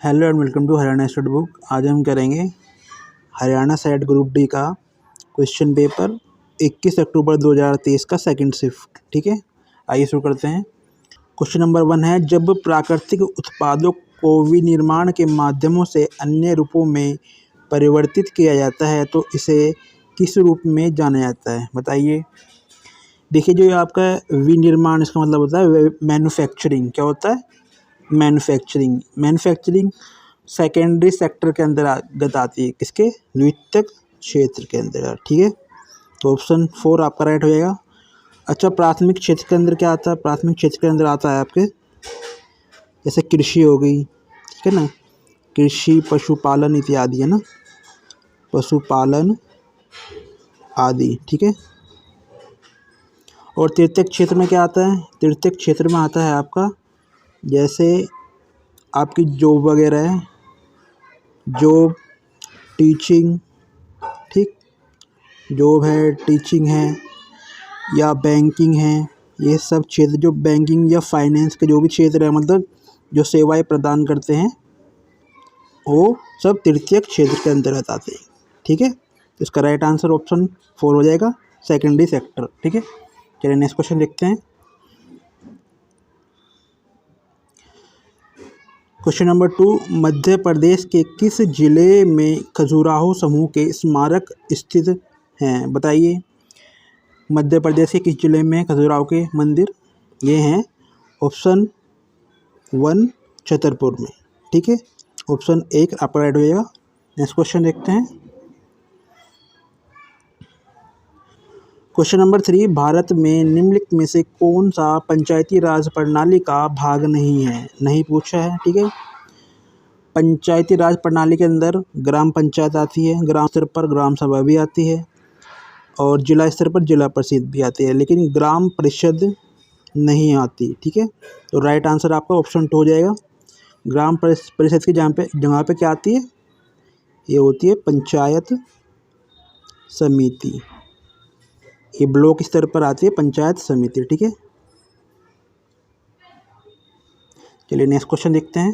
Hello and welcome to Haryana study book. आज हम करेंगे हरियाणा सेट ग्रुप डी का क्वेश्चन पेपर 21 अक्टूबर 2023 का सेकंड शिफ्ट। ठीक है, आइए शुरू करते हैं। क्वेश्चन नंबर 1 है, जब प्राकृतिक उत्पादों को विनिर्माण के माध्यमों से अन्य रूपों में परिवर्तित किया जाता है तो इसे किस रूप में जाना जाता है? बताइए। देखिए, जो आपका विनिर्माण, इसका मतलब होता है मैन्युफैक्चरिंग। क्या होता है? मैन्युफैक्चरिंग सेकेंडरी सेक्टर के अंतर्गत आती है। किसके? द्वितीयक क्षेत्र के अंदर। ठीक है, तो ऑप्शन 4 आपका राइट हो जाएगा। अच्छा, प्राथमिक क्षेत्र के अंदर क्या आता है? प्राथमिक क्षेत्र के अंदर आता है आपके जैसे कृषि हो गई, ठीक है ना, कृषि, पशुपालन इत्यादि, है ना, पशुपालन आदि। ठीक है, और तृतीयक क्षेत्र में क्या आता है? तृतीयक क्षेत्र में आता है आपका जैसे आपकी जॉब वगैरह है, जॉब, टीचिंग, ठीक, जॉब है, टीचिंग है या बैंकिंग है, ये सब क्षेत्र जो बैंकिंग या फाइनेंस के जो भी क्षेत्र है, मतलब जो सेवाएं प्रदान करते हैं, वो सब तृतीयक क्षेत्र के अंतर्गत आते हैं। ठीक है, तो इसका राइट आंसर ऑप्शन 4 हो जाएगा, सेकेंडरी सेक्टर। ठीक है, चलिए नेक्स्ट क्वेश्चन देखते हैं। क्वेश्चन नंबर 2, मध्य प्रदेश के किस जिले में खजुराहो समूह के स्मारक स्थित हैं? बताइए। मध्य प्रदेश के किस जिले में खजुराहो के मंदिर? ये हैं ऑप्शन 1 छतरपुर में। ठीक है, ऑप्शन 1 आपका राइट हो जाएगा। नेक्स्ट क्वेश्चन देखते हैं। क्वेश्चन नंबर 3, भारत में निम्नलिखित में से कौन सा पंचायती राज प्रणाली का भाग नहीं है? नहीं पूछा है। ठीक है, पंचायती राज प्रणाली के अंदर ग्राम पंचायत आती है, ग्राम स्तर पर ग्राम सभा भी आती है, और जिला स्तर पर जिला परिषद भी आती है, लेकिन ग्राम परिषद नहीं आती। ठीक है, तो राइट आंसर आपका ऑप्शन 2 हो जाएगा। ग्राम परिषद की जगह पे क्या आती है? ये होती है पंचायत समिति। ये ब्लॉक स्तर पर आती है पंचायत समिति। ठीक है, चलिए नेक्स्ट क्वेश्चन देखते हैं।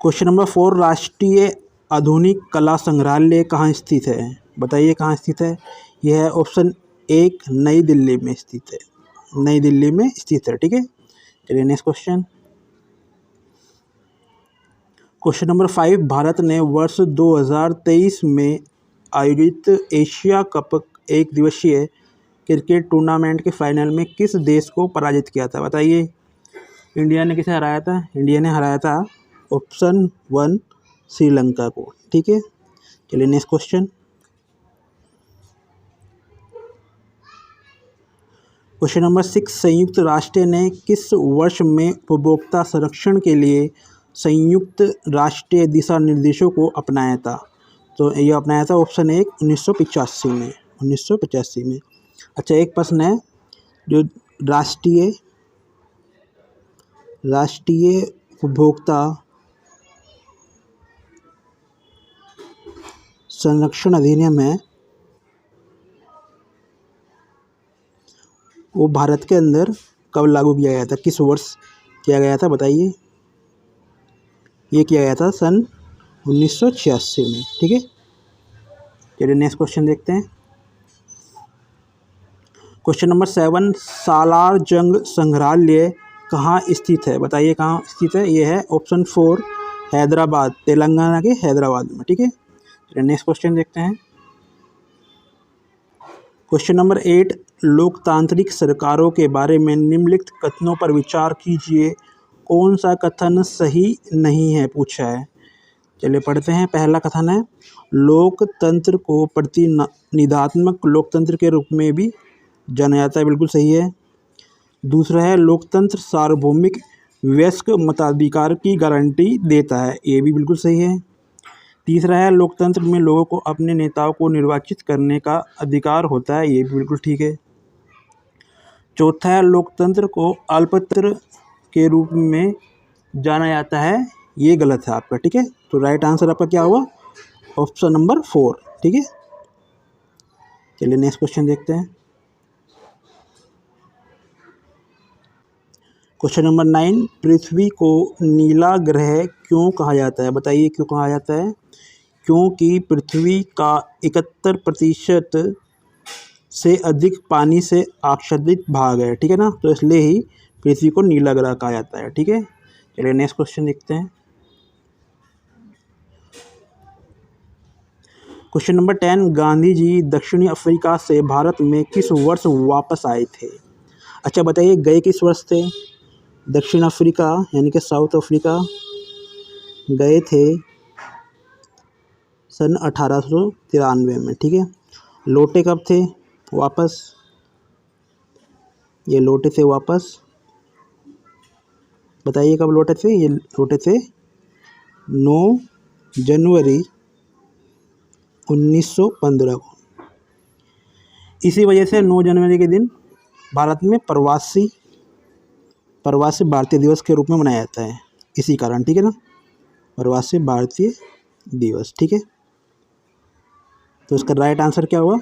क्वेश्चन नंबर 4, राष्ट्रीय आधुनिक कला संग्रहालय कहाँ स्थित है? बताइए कहाँ स्थित है। यह है ऑप्शन 1 नई दिल्ली में स्थित है। नई दिल्ली में स्थित है। ठीक है, चलिए next question. Question number 5, Bharat ने वर्ष 2023 में आयोजित एशिया कप एक दिवसीय क्रिकेट टूर्नामेंट के फाइनल में किस देश को पराजित किया था? बताइए। इंडिया ने किसे हराया था? इंडिया ने हराया था ऑप्शन 1 श्रीलंका को। ठीक है, चलिए नेक्स्ट क्वेश्चन। क्वेश्चन नंबर 6, संयुक्त राष्ट्र ने किस वर्ष में उपभोक्ता संरक्षण के लिए संयुक्त राष्ट्रीय दिशा निर्देशों को अपनाया था? तो ये अपनाया था ऑप्शन 1 1985 में। 1985 में। अच्छा, एक प्रश्न है, जो राष्ट्रीय उपभोक्ता संरक्षण अधिनियम है, वो भारत के अंदर कब लागू किया गया था? किस वर्ष किया गया था? बताइए। ये किया गया था सन 1986 में। ठीक है, चलिए नेक्स्ट क्वेश्चन देखते हैं। क्वेश्चन नंबर 7, सालार जंग संग्रहालय कहाँ स्थित है? बताइए कहाँ स्थित है। ये है ऑप्शन 4 हैदराबाद, तेलंगाना के हैदराबाद में। ठीक है, चलिए नेक्स्ट क्वेश्चन देखते हैं। क्वेश्चन नंबर 8, लोकतांत्रिक सरकारों के बारे में निम्नलिखित कथनों पर विचार कीजिए, कौन सा कथन सही नहीं है? पूछा है। चलिए पढ़ते हैं। पहला कथन है, लोकतंत्र को प्रतिनिधात्मक लोकतंत्र के रूप में भी जाना जाता है। बिल्कुल सही है। दूसरा है, लोकतंत्र सार्वभौमिक वयस्क मताधिकार की गारंटी देता है। ये भी बिल्कुल सही है। तीसरा है, लोकतंत्र में लोगों को अपने नेताओं को निर्वाचित करने का अधिकार होता है। ये भी बिल्कुल ठीक है। चौथा है, लोकतंत्र को अल्पतंत्र के रूप में जाना जाता है। ये गलत है आपका। ठीक है, तो राइट आंसर आपका क्या हुआ? Option number 4। ठीक है, चलिए नेक्स्ट क्वेश्चन देखते हैं। क्वेश्चन नंबर 9, पृथ्वी को नीला ग्रह क्यों कहा जाता है? बताइए क्यों कहा जाता है? क्योंकि पृथ्वी का 71% से अधिक पानी से आच्छादित भाग है, ठीक है ना, तो इसलिए ही पृथ्वी को नीला ग्रह कहा जाता है, ठीक है। चलिए नेक्स्ट क्वेश्चन देखते हैं। क्वेश्चन नंबर 10, गांधी जी दक्षिणी अफ्रीका से भारत में किस वर्ष वापस आए थे? अच्छा बताइए गए किस वर्ष थे? दक्षिण अफ्रीका यानी कि साउथ अफ्रीका गए थे सन 1893 में, ठीक है। लौटे कब थे वापस? ये लौटे थे वापस, बताइए कब लौटे थे? ये लौटे थे 9 जनवरी 1915 को। इसी वजह से 9 जनवरी के दिन भारत में प्रवासी भारतीय दिवस के रूप में मनाया जाता है, इसी कारण, ठीक है ना, प्रवासी भारतीय दिवस, ठीक है। तो इसका राइट आंसर क्या हुआ?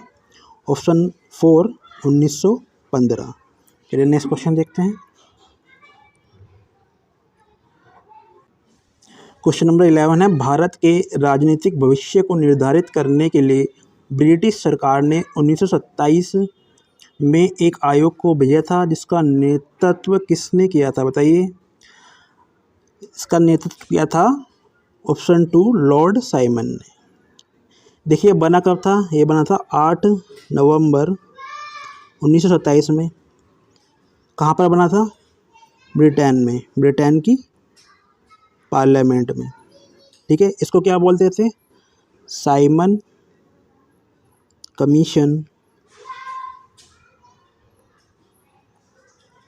ऑप्शन 4 1915। चलिए नेक्स्ट क्वेश्चन देखते हैं। क्वेश्चन नंबर 11 है, भारत के राजनीतिक भविष्य को निर्धारित करने के लिए ब्रिटिश सरकार ने 1927 में एक आयोग को भेजा था, जिसका नेतृत्व किसने किया था? बताइए इसका नेतृत्व किया था। ऑप्शन 2 लॉर्ड साइमन ने। देखिए बना कब था? ये बना था 8 नवंबर 1927 में। कहाँ पर बना था? ब्रिटेन में, ब्रिटेन की पार्लियामेंट में, ठीक है। इसको क्या बोलते थे? साइमन कमीशन,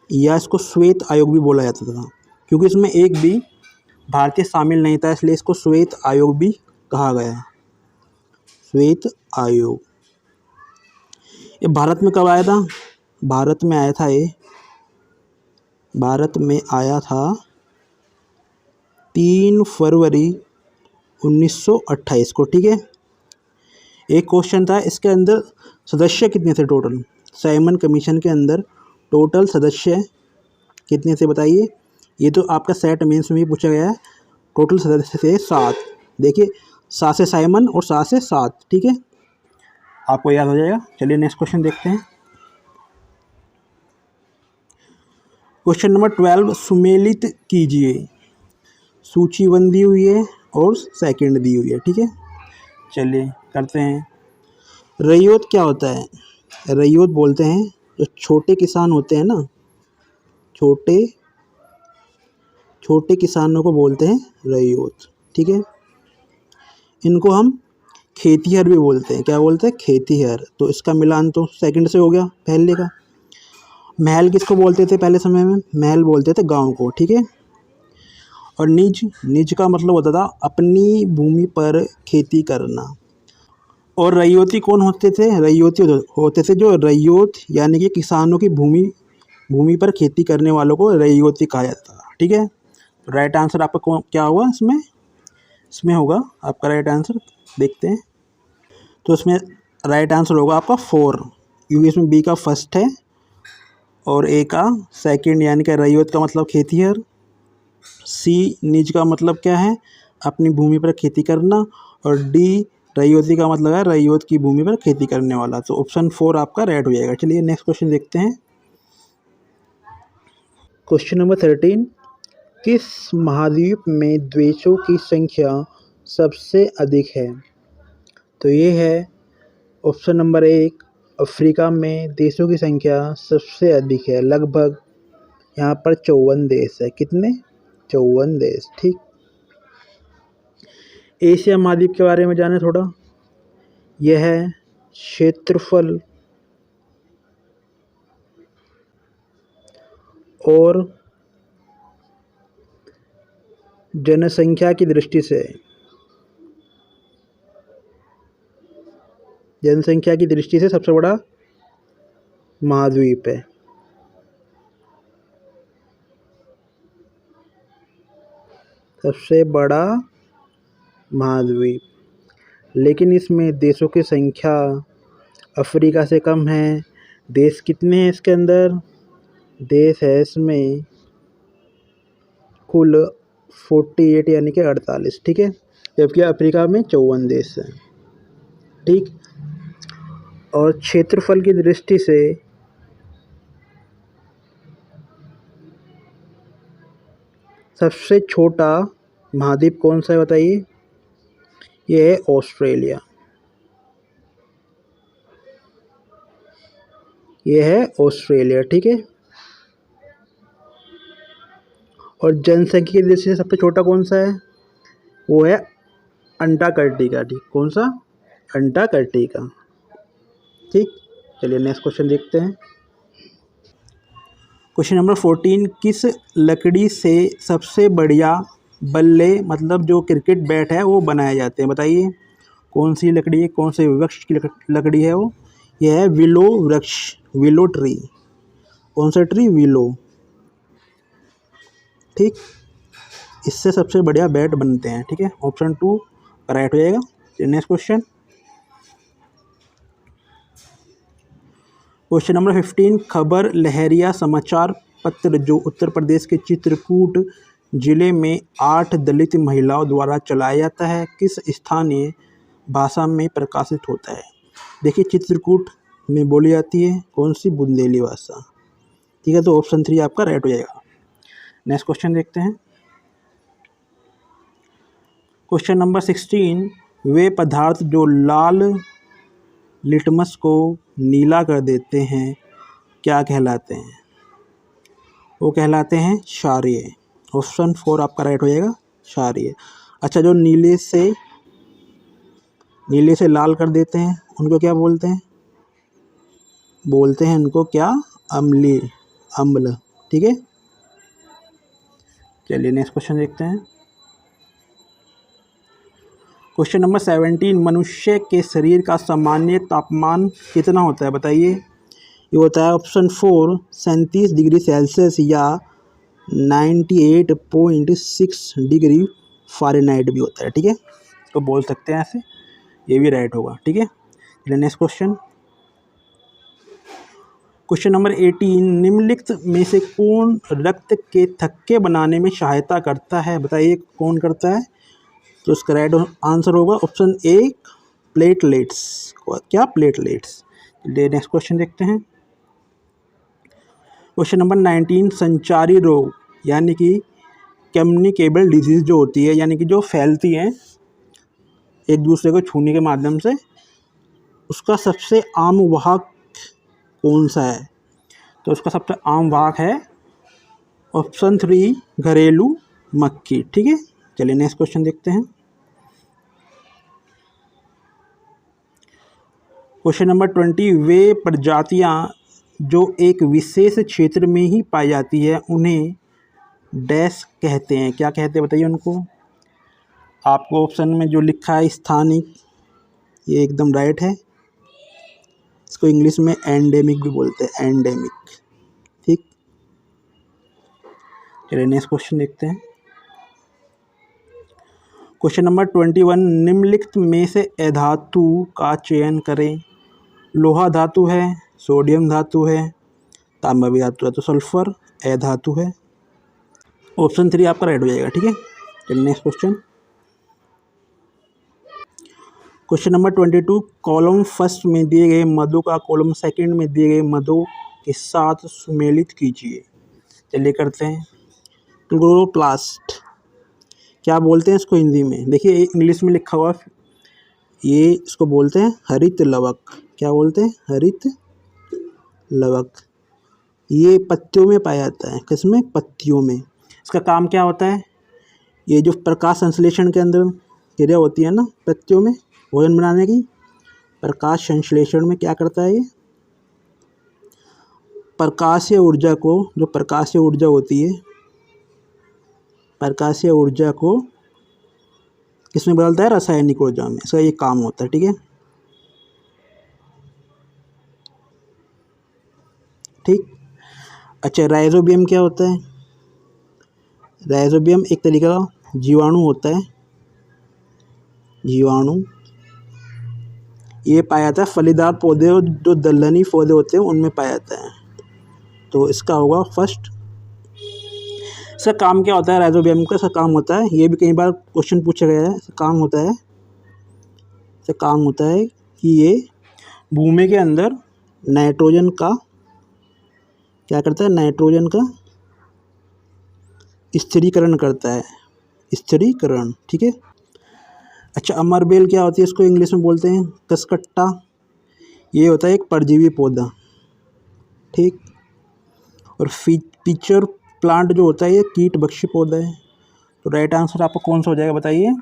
या इसको श्वेत आयोग भी बोला जाता था, क्योंकि इसमें एक भी भारतीय शामिल नहीं था, इसलिए इसको श्वेत आयोग भी कहा गया। श्वेत आयोग। ये भारत में कब आया था? भारत में आया था 3 फरवरी 1928 को, ठीक है। एक क्वेश्चन था इसके अंदर सदस्य कितने थे टोटल? साइमन कमीशन के अंदर टोटल सदस्य कितने थे बताइए? ये तो आपका सेट मेंस में भी पूछा गया है। टोटल सदस्य थे 7। देखिए 7 से साइमन और 7 से 7, ठीक है, आपको याद हो जाएगा। चलिए नेक्स्ट क्वेश्चन देखते हैं। क्वेश्चन नंबर 12, सुमेलित कीजिए। सूची 1 दी हुई है और सेकंड दी हुई है, ठीक है। चलिए करते हैं। रैयत क्या होता है? रैयत बोलते हैं जो छोटे किसान होते हैं ना, छोटे किसानों को बोलते हैं रैयत, ठीक है। इनको हम खेतिहर भी बोलते हैं। क्या बोलते हैं? खेतिहर। तो इसका मिलान तो सेकंड से हो गया पहले का। महल किसको बोलते थे पहले समय में? महल बोलते थे गांव को, ठीक है। और निज का मतलब होता था अपनी भूमि पर खेती करना। और रैयती कौन होते थे? रैयती होते थे जो रैयत यानी कि किसानों की भूमि पर खेती करने वालों को रैयती कहा जाता था, ठीक है। तो राइट आंसर आपका क्या होगा इसमें होगा आपका राइट आंसर, देखते हैं। तो इसमें राइट आंसर होगा आपका 4, क्योंकि इसमें बी का फर्स्ट है और ए का सेकंड, यानी कि रैयत का मतलब खेतिहर। सी निज का मतलब क्या है? अपनी भूमि पर खेती करना। और डी रैयती का मतलब है रैयत की भूमि पर खेती करने वाला। तो ऑप्शन 4 आपका राइट हो जाएगा। चलिए नेक्स्ट क्वेश्चन देखते हैं। क्वेश्चन नंबर 13, किस महाद्वीप में देशों की संख्या सबसे अधिक है? तो ये है ऑप्शन नंबर 1, अफ्रीका में देशों की संख्या सबसे अधिक है, लगभग यहाँ पर 54 देश है। कितने? 54 देश, ठीक। एशिया महाद्वीप के बारे में जाने थोड़ा। यह है क्षेत्रफल और जनसंख्या की दृष्टि से सबसे बड़ा महाद्वीप है। सबसे बड़ा महाद्वीप, लेकिन इसमें देशों की संख्या अफ्रीका से कम है। देश कितने हैं इसके अंदर? देश है इसमें कुल 48 यानी कि 48, ठीक है, जबकि अफ्रीका में 54 देश हैं, ठीक। और क्षेत्रफल की दृष्टि से सबसे छोटा महाद्वीप कौन सा है बताइए? ये है ऑस्ट्रेलिया, ये है ऑस्ट्रेलिया, ठीक है। और जनसंख्या की दृष्टि से सबसे छोटा कौन सा है? वो है अंटार्कटिका, ठीक। कौन सा? अंटार्कटिका, ठीक। चलिए नेक्स्ट क्वेश्चन देखते हैं। क्वेश्चन नंबर 14, किस लकड़ी से सबसे बढ़िया बल्ले मतलब जो क्रिकेट बैट है वो बनाए जाते हैं? बताइए कौन सी लकड़ी है, कौन से वृक्ष की लकड़ी है वो? यह है विलो वृक्ष, विलो ट्री। कौन सा ट्री? विलो, ठीक। इससे सबसे बढ़िया बैट बनते हैं, ठीक है। ऑप्शन 2 राइट हो जाएगा। नेक्स्ट क्वेश्चन, क्वेश्चन नंबर 15, खबर लहरिया समाचार पत्र जो उत्तर प्रदेश के चित्रकूट जिले में 8 दलित महिलाओं द्वारा चलाया जाता है, किस स्थानीय भाषा में प्रकाशित होता है? देखिए चित्रकूट में बोली जाती है कौन सी? बुंदेली भाषा, ठीक है। तो ऑप्शन 3 आपका राइट हो जाएगा। नेक्स्ट क्वेश्चन देखते हैं। क्वेश्चन नंबर 16, वे पदार्थ जो लाल लिटमस को नीला कर देते हैं क्या कहलाते हैं? वो कहलाते हैं क्षारीय। ऑप्शन 4 आपका राइट हो जाएगा, क्षारीय। अच्छा, जो नीले से लाल कर देते हैं उनको क्या बोलते हैं? बोलते हैं उनको क्या? अम्लीय, अम्ल, ठीक है। चलिए नेक्स्ट क्वेश्चन देखते हैं। क्वेश्चन नंबर 17, मनुष्य के शरीर का सामान्य तापमान कितना होता है? बताइए। ये होता है ऑप्शन 4 37 डिग्री सेल्सियस या 98.6 डिग्री फ़ारेनहाइट भी होता है, ठीक है। तो बोल सकते हैं ऐसे, ये भी राइट होगा, ठीक है। नेक्स्ट क्वेश्चन, क्वेश्चन नंबर 18, निम्नलिखित में से कौन रक्त के थक्के बनाने में सहायता करता है? बताइए कौन करता है? तो इसका राइट आंसर होगा ऑप्शन ए प्लेटलेट्स। क्या? प्लेटलेट्स। नेक्स्ट क्वेश्चन देखते हैं। क्वेश्चन नंबर 19, संचारी रोग यानी कि कम्युनिकेबल डिजीज़ जो होती है यानी कि जो फैलती हैं एक दूसरे को छूने के माध्यम से, उसका सबसे आम वाहक कौन सा है? तो उसका सबसे आम वाहक है ऑप्शन 3 घरेलू मक्खी, ठीक है। चलिए नेक्स्ट क्वेश्चन देखते हैं। क्वेश्चन नंबर 20, वे प्रजातियां जो एक विशेष क्षेत्र में ही पाई जाती है उन्हें डैश कहते हैं? क्या कहते हैं बताइए उनको? आपको ऑप्शन में जो लिखा है स्थानिक, ये एकदम राइट है। इसको इंग्लिश में एंडेमिक भी बोलते हैं, एंडेमिक, ठीक। चलिए नेक्स्ट क्वेश्चन देखते हैं। क्वेश्चन नंबर 21, निम्नलिखित में से अधातु का चयन करें। लोहा धातु है, सोडियम धातु है, तांबा भी धातु है, तो सल्फर अधातु है। ऑप्शन 3 आपका राइट हो जाएगा, ठीक है। चलिए next question, question number 22, column first में दिए गए मदों का कॉलम सेकंड में दिए गए मदों के साथ सुमेलित कीजिए। चलिए करते हैं। क्लोरोप्लास्ट क्या बोलते हैं इसको हिंदी में? देखिए इंग्लिश में लिखा हुआ, ये इसको बोलते हैं हरित लवक। क्या बोलते हैं? हरित लवक। ये पत्तियों में पाया जाता है। किसमें? पत्तियों में। इसका काम क्या होता है? ये जो प्रकाश संश्लेषण के अंदर क्रिया होती है ना पत्तियों में भोजन बनाने की, प्रकाश संश्लेषण में क्या करता है? ये प्रकाशीय ऊर्जा को, जो प्रकाशीय ऊर्जा होती है, प्रकाशीय ऊर्जा को किसमें बदलता है? रासायनिक ऊर्जा में। इसका ये काम होता है, ठीक है, ठीक। अच्छा, राइजोबियम क्या होता है? राइजोबियम एक तरीके का जीवाणु होता है, जीवाणु। ये पाया जाता है फलीदार पौधे और जो दलहनी पौधे होते हैं उनमें पाया जाता है। तो इसका होगा फर्स्ट इसका काम क्या होता है राइजोबियम का? इसका काम होता है, ये भी कई बार क्वेश्चन पूछा गया है, इसका काम होता है, इसका काम होता है कि ये भूमि के अंदर नाइट्रोजन का क्या करता है? नाइट्रोजन का स्थिरीकरण करता है, स्थिरीकरण। ठीक है। अच्छा, अमरबेल क्या होती है? इसको इंग्लिश में बोलते हैं कसकट्टा। ये होता है एक परजीवी पौधा। ठीक। और पिचर प्लांट जो होता है ये कीटभक्षी पौधा है। तो राइट आंसर आपका कौन सा हो जाएगा बताइए?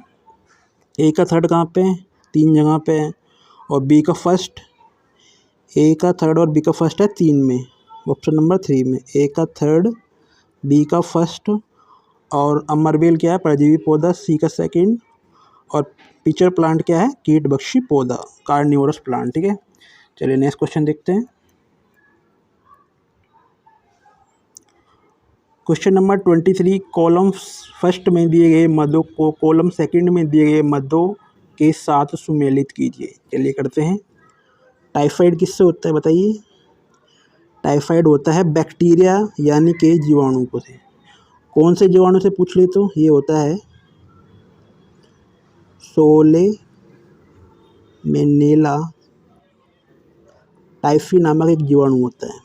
ए का थर्ड कहाँ पे है? 3 जगह पे है। और बी का फर्स्ट, ए का थर्ड और बी का फर्स्ट है 3 में, ऑप्शन नंबर 3 में। ए का थर्ड, बी का फर्स्ट, और अमरबेल क्या है? परजीवी पौधा, सी का सेकंड, और पिचर प्लांट क्या है? कीटभक्षी पौधा, कार्निवोरस प्लांट। ठीक है। चलिए नेक्स्ट क्वेश्चन देखते हैं। क्वेश्चन नंबर 23, कॉलम फर्स्ट में दिए गए मदों को कॉलम सेकंड में दिए गए मदों के साथ सुमेलित कीजिए। चलिए करते हैं। टाइफाइड किससे होता है बताइए? टाइफाइड होता है बैक्टीरिया यानी कि जीवाणु को से। कौन से जीवाणु से पूछ ले तो ये होता है सोलेमेनेला टाइफी नामक एक जीवाणु होता है,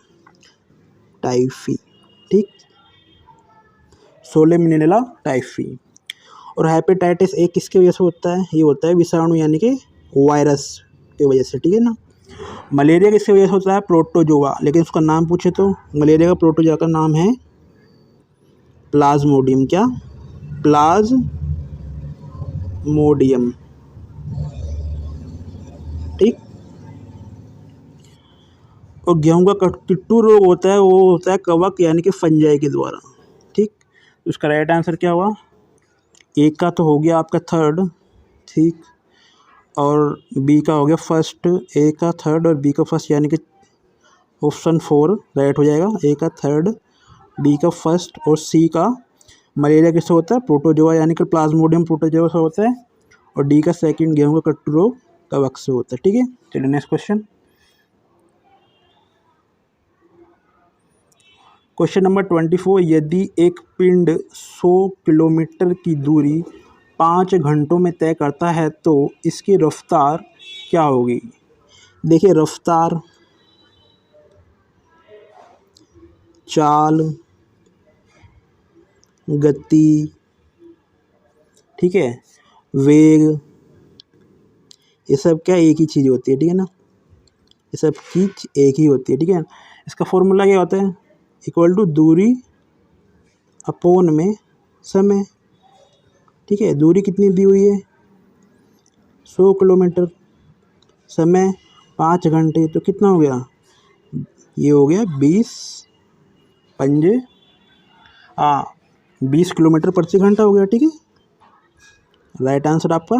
टाइफी। ठीक, सोलेमिनेला टाइफी। और हेपेटाइटिस ए किसकी वजह से होता है? ये होता है विषाणु यानी कि वायरस की वजह से। ठीक है ना। मलेरिया किसकी वजह से होता है? प्रोटोजोआ। लेकिन उसका नाम पूछे तो मलेरिया का प्रोटोजोआ का नाम है प्लाज्मोडियम। क्या? प्लाज्मोडियम। ठीक। और गेहूं का किट्टू रोग होता है, वो होता है कवक यानी कि फंजाई के द्वारा। ठीक। उसका राइट आंसर क्या हुआ? एक का तो हो गया आपका थर्ड। ठीक। और बी का हो गया फर्स्ट। ए का थर्ड और बी का फर्स्ट यानी कि ऑप्शन 4 राइट हो जाएगा। ए का थर्ड, बी का फर्स्ट और सी का मलेरिया किससे होता है? प्रोटोजोआ यानी कि प्लाज्मोडियम प्रोटोजोआ से होता है। और डी का सेकंड गेहूं का कट्टू रोग कवक से होता है। ठीक है। चलिए नेक्स्ट क्वेश्चन। क्वेश्चन नंबर 24, यदि एक पिंड 100 किलोमीटर की दूरी 5 घंटों में तय करता है तो इसकी रफ्तार क्या होगी? देखिए रफ्तार, चाल, गति, ठीक है, वेग, ये सब क्या एक ही चीज़ होती है। ठीक है ना। ये सब चीज एक ही होती है। ठीक है। इसका फॉर्मूला क्या होता है? इक्वल टू दूरी अपोन में समय। ठीक है। दूरी कितनी दी हुई है? 100 किलोमीटर, समय 5 घंटे, तो कितना हो गया? ये हो गया 20 किलोमीटर प्रति घंटा हो गया। ठीक है। राइट आंसर आपका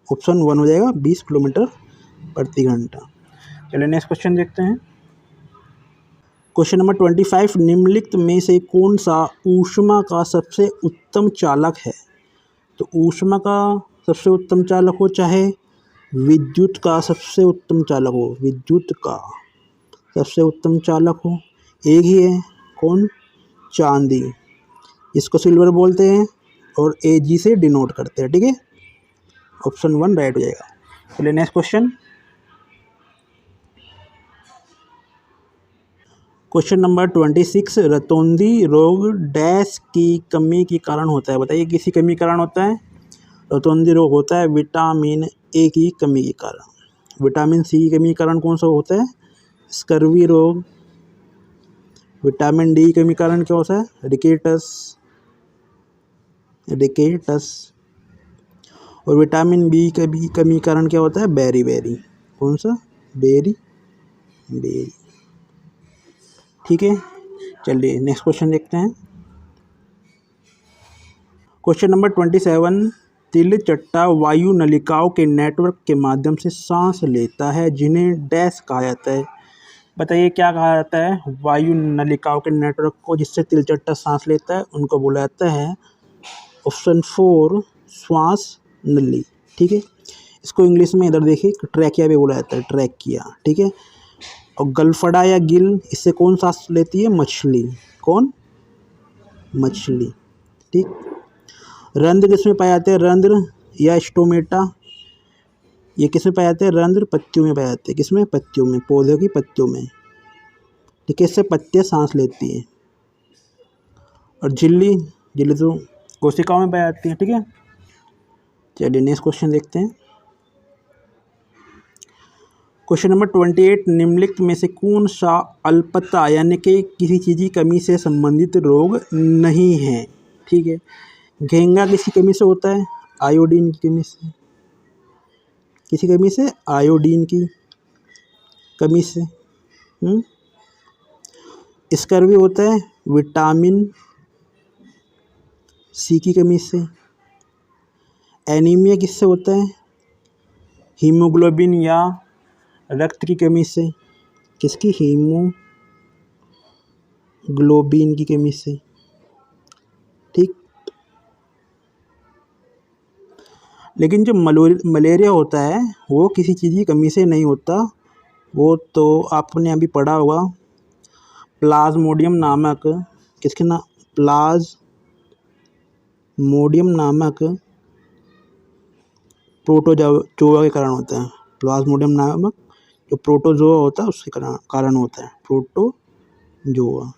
ऑप्शन 1 हो जाएगा, 20 किलोमीटर प्रति घंटा। चलिए नेक्स्ट क्वेश्चन देखते हैं। क्वेश्चन नंबर 25, निम्नलिखित में से कौन सा ऊष्मा का सबसे उत्तम चालक है? तो ऊष्मा का सबसे उत्तम चालक हो, चाहे विद्युत का सबसे उत्तम चालक हो, विद्युत का सबसे उत्तम चालक हो, एक ही है। कौन? चांदी। इसको सिल्वर बोलते हैं और Ag से डिनोट करते हैं। ठीक है। ऑप्शन 1 राइट हो जाएगा। चलिए नेक्स्ट क्वेश्चन। क्वेश्चन नंबर 26, रतौंधी रोग डैश की कमी के कारण होता है? बताइए किसी कमी के कारण होता है? रतौंधी रोग होता है विटामिन ए की कमी के कारण। विटामिन सी की कमी के कारण कौन सा होता है? स्कर्वी रोग। विटामिन डी की कमी के कारण क्या होता है? रिकेटस। और विटामिन बी की भी कमी के कारण क्या होता है? बेरी। कौन सा? बेरी। ठीक है। चलिए नेक्स्ट क्वेश्चन देखते हैं। क्वेश्चन नंबर 27, तिल चट्टा वायु नलिकाओं के नेटवर्क के माध्यम से सांस लेता है जिन्हें डैश कहा जाता है? बताइए क्या कहा जाता है? वायु नलिकाओं के नेटवर्क को जिससे तिलचट्टा सांस लेता है उनको बोला जाता है ऑप्शन 4 श्वास नली। ठीक है। इसको इंग्लिश में इधर देखिए ट्रैकिया भी बोला जाता है, ट्रैकिया। ठीक है। और गलफड़ा या गिल, इससे कौन सांस लेती है? मछली। कौन? मछली। ठीक। रंध्र किसमें पाए जाते हैं? रंध्र या स्टोमेटा, ये किसमें पाए जाते हैं? रंध्र पत्तियों में पाए जाते हैं। किसमें? पत्तियों में, पौधों की पत्तियों में। ठीक है, इससे पत्तियाँ सांस लेती हैं। और झिल्ली, झिल्ली तो कोशिकाओं में पाई जाती है। ठीक है, चलिए नेक्स्ट क्वेश्चन देखते हैं। क्वेश्चन नंबर 28, निम्नलिखित में से कौन सा अल्पता यानी कि किसी चीज़ की कमी से संबंधित रोग नहीं है? ठीक है, घेंगा किसी कमी से होता है? आयोडीन की कमी से। किसी कमी से? आयोडीन की कमी से। स्कर्वी होता है विटामिन सी की कमी से। एनीमिया किससे होता है? हीमोग्लोबिन या रक्त की कमी से। किसकी? हीमोग्लोबिन की कमी से। ठीक, लेकिन जो मलेरिया होता है वो किसी चीज़ की कमी से नहीं होता। वो तो आपने अभी पढ़ा होगा, प्लाज्मोडियम नामक, किसके नाम? प्लाज्मोडियम नामक प्रोटोजोआ के कारण होता है। प्लाज्मोडियम नामक जो प्रोटोजोआ होता है उसके कारण होता है, प्रोटोजोआ।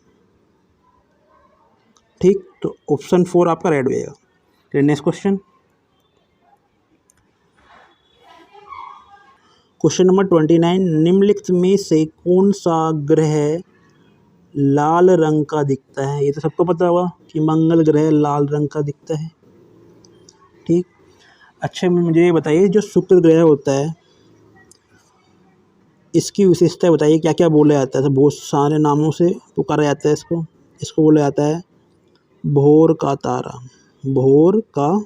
ठीक, तो ऑप्शन 4 आपका राइट होएगा। फिर नेक्स्ट क्वेश्चन, क्वेश्चन नंबर 29, निम्नलिखित में से कौन सा ग्रह लाल रंग का दिखता है? ये तो सबको पता होगा कि मंगल ग्रह लाल रंग का दिखता है। ठीक, अच्छा मुझे ये बताइए, जो शुक्र ग्रह होता है इसकी विशेषता बताइए, क्या क्या बोला जाता है? तो बहुत सारे नामों से पुकारा जाता है इसको। इसको बोला जाता है भोर का तारा, भोर का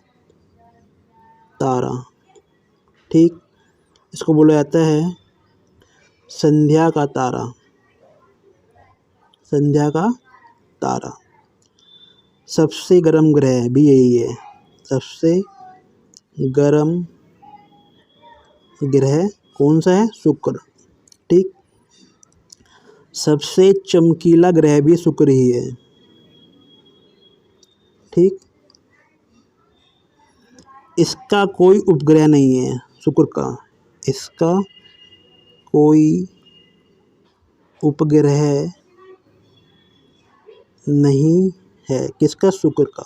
तारा। ठीक, इसको बोला जाता है संध्या का तारा, संध्या का तारा। सबसे गर्म ग्रह भी यही है, सबसे गर्म ग्रह कौन सा है? शुक्र। ठीक, सबसे चमकीला ग्रह भी शुक्र ही है। ठीक, इसका कोई उपग्रह नहीं है शुक्र का, इसका कोई उपग्रह नहीं है। किसका? शुक्र का।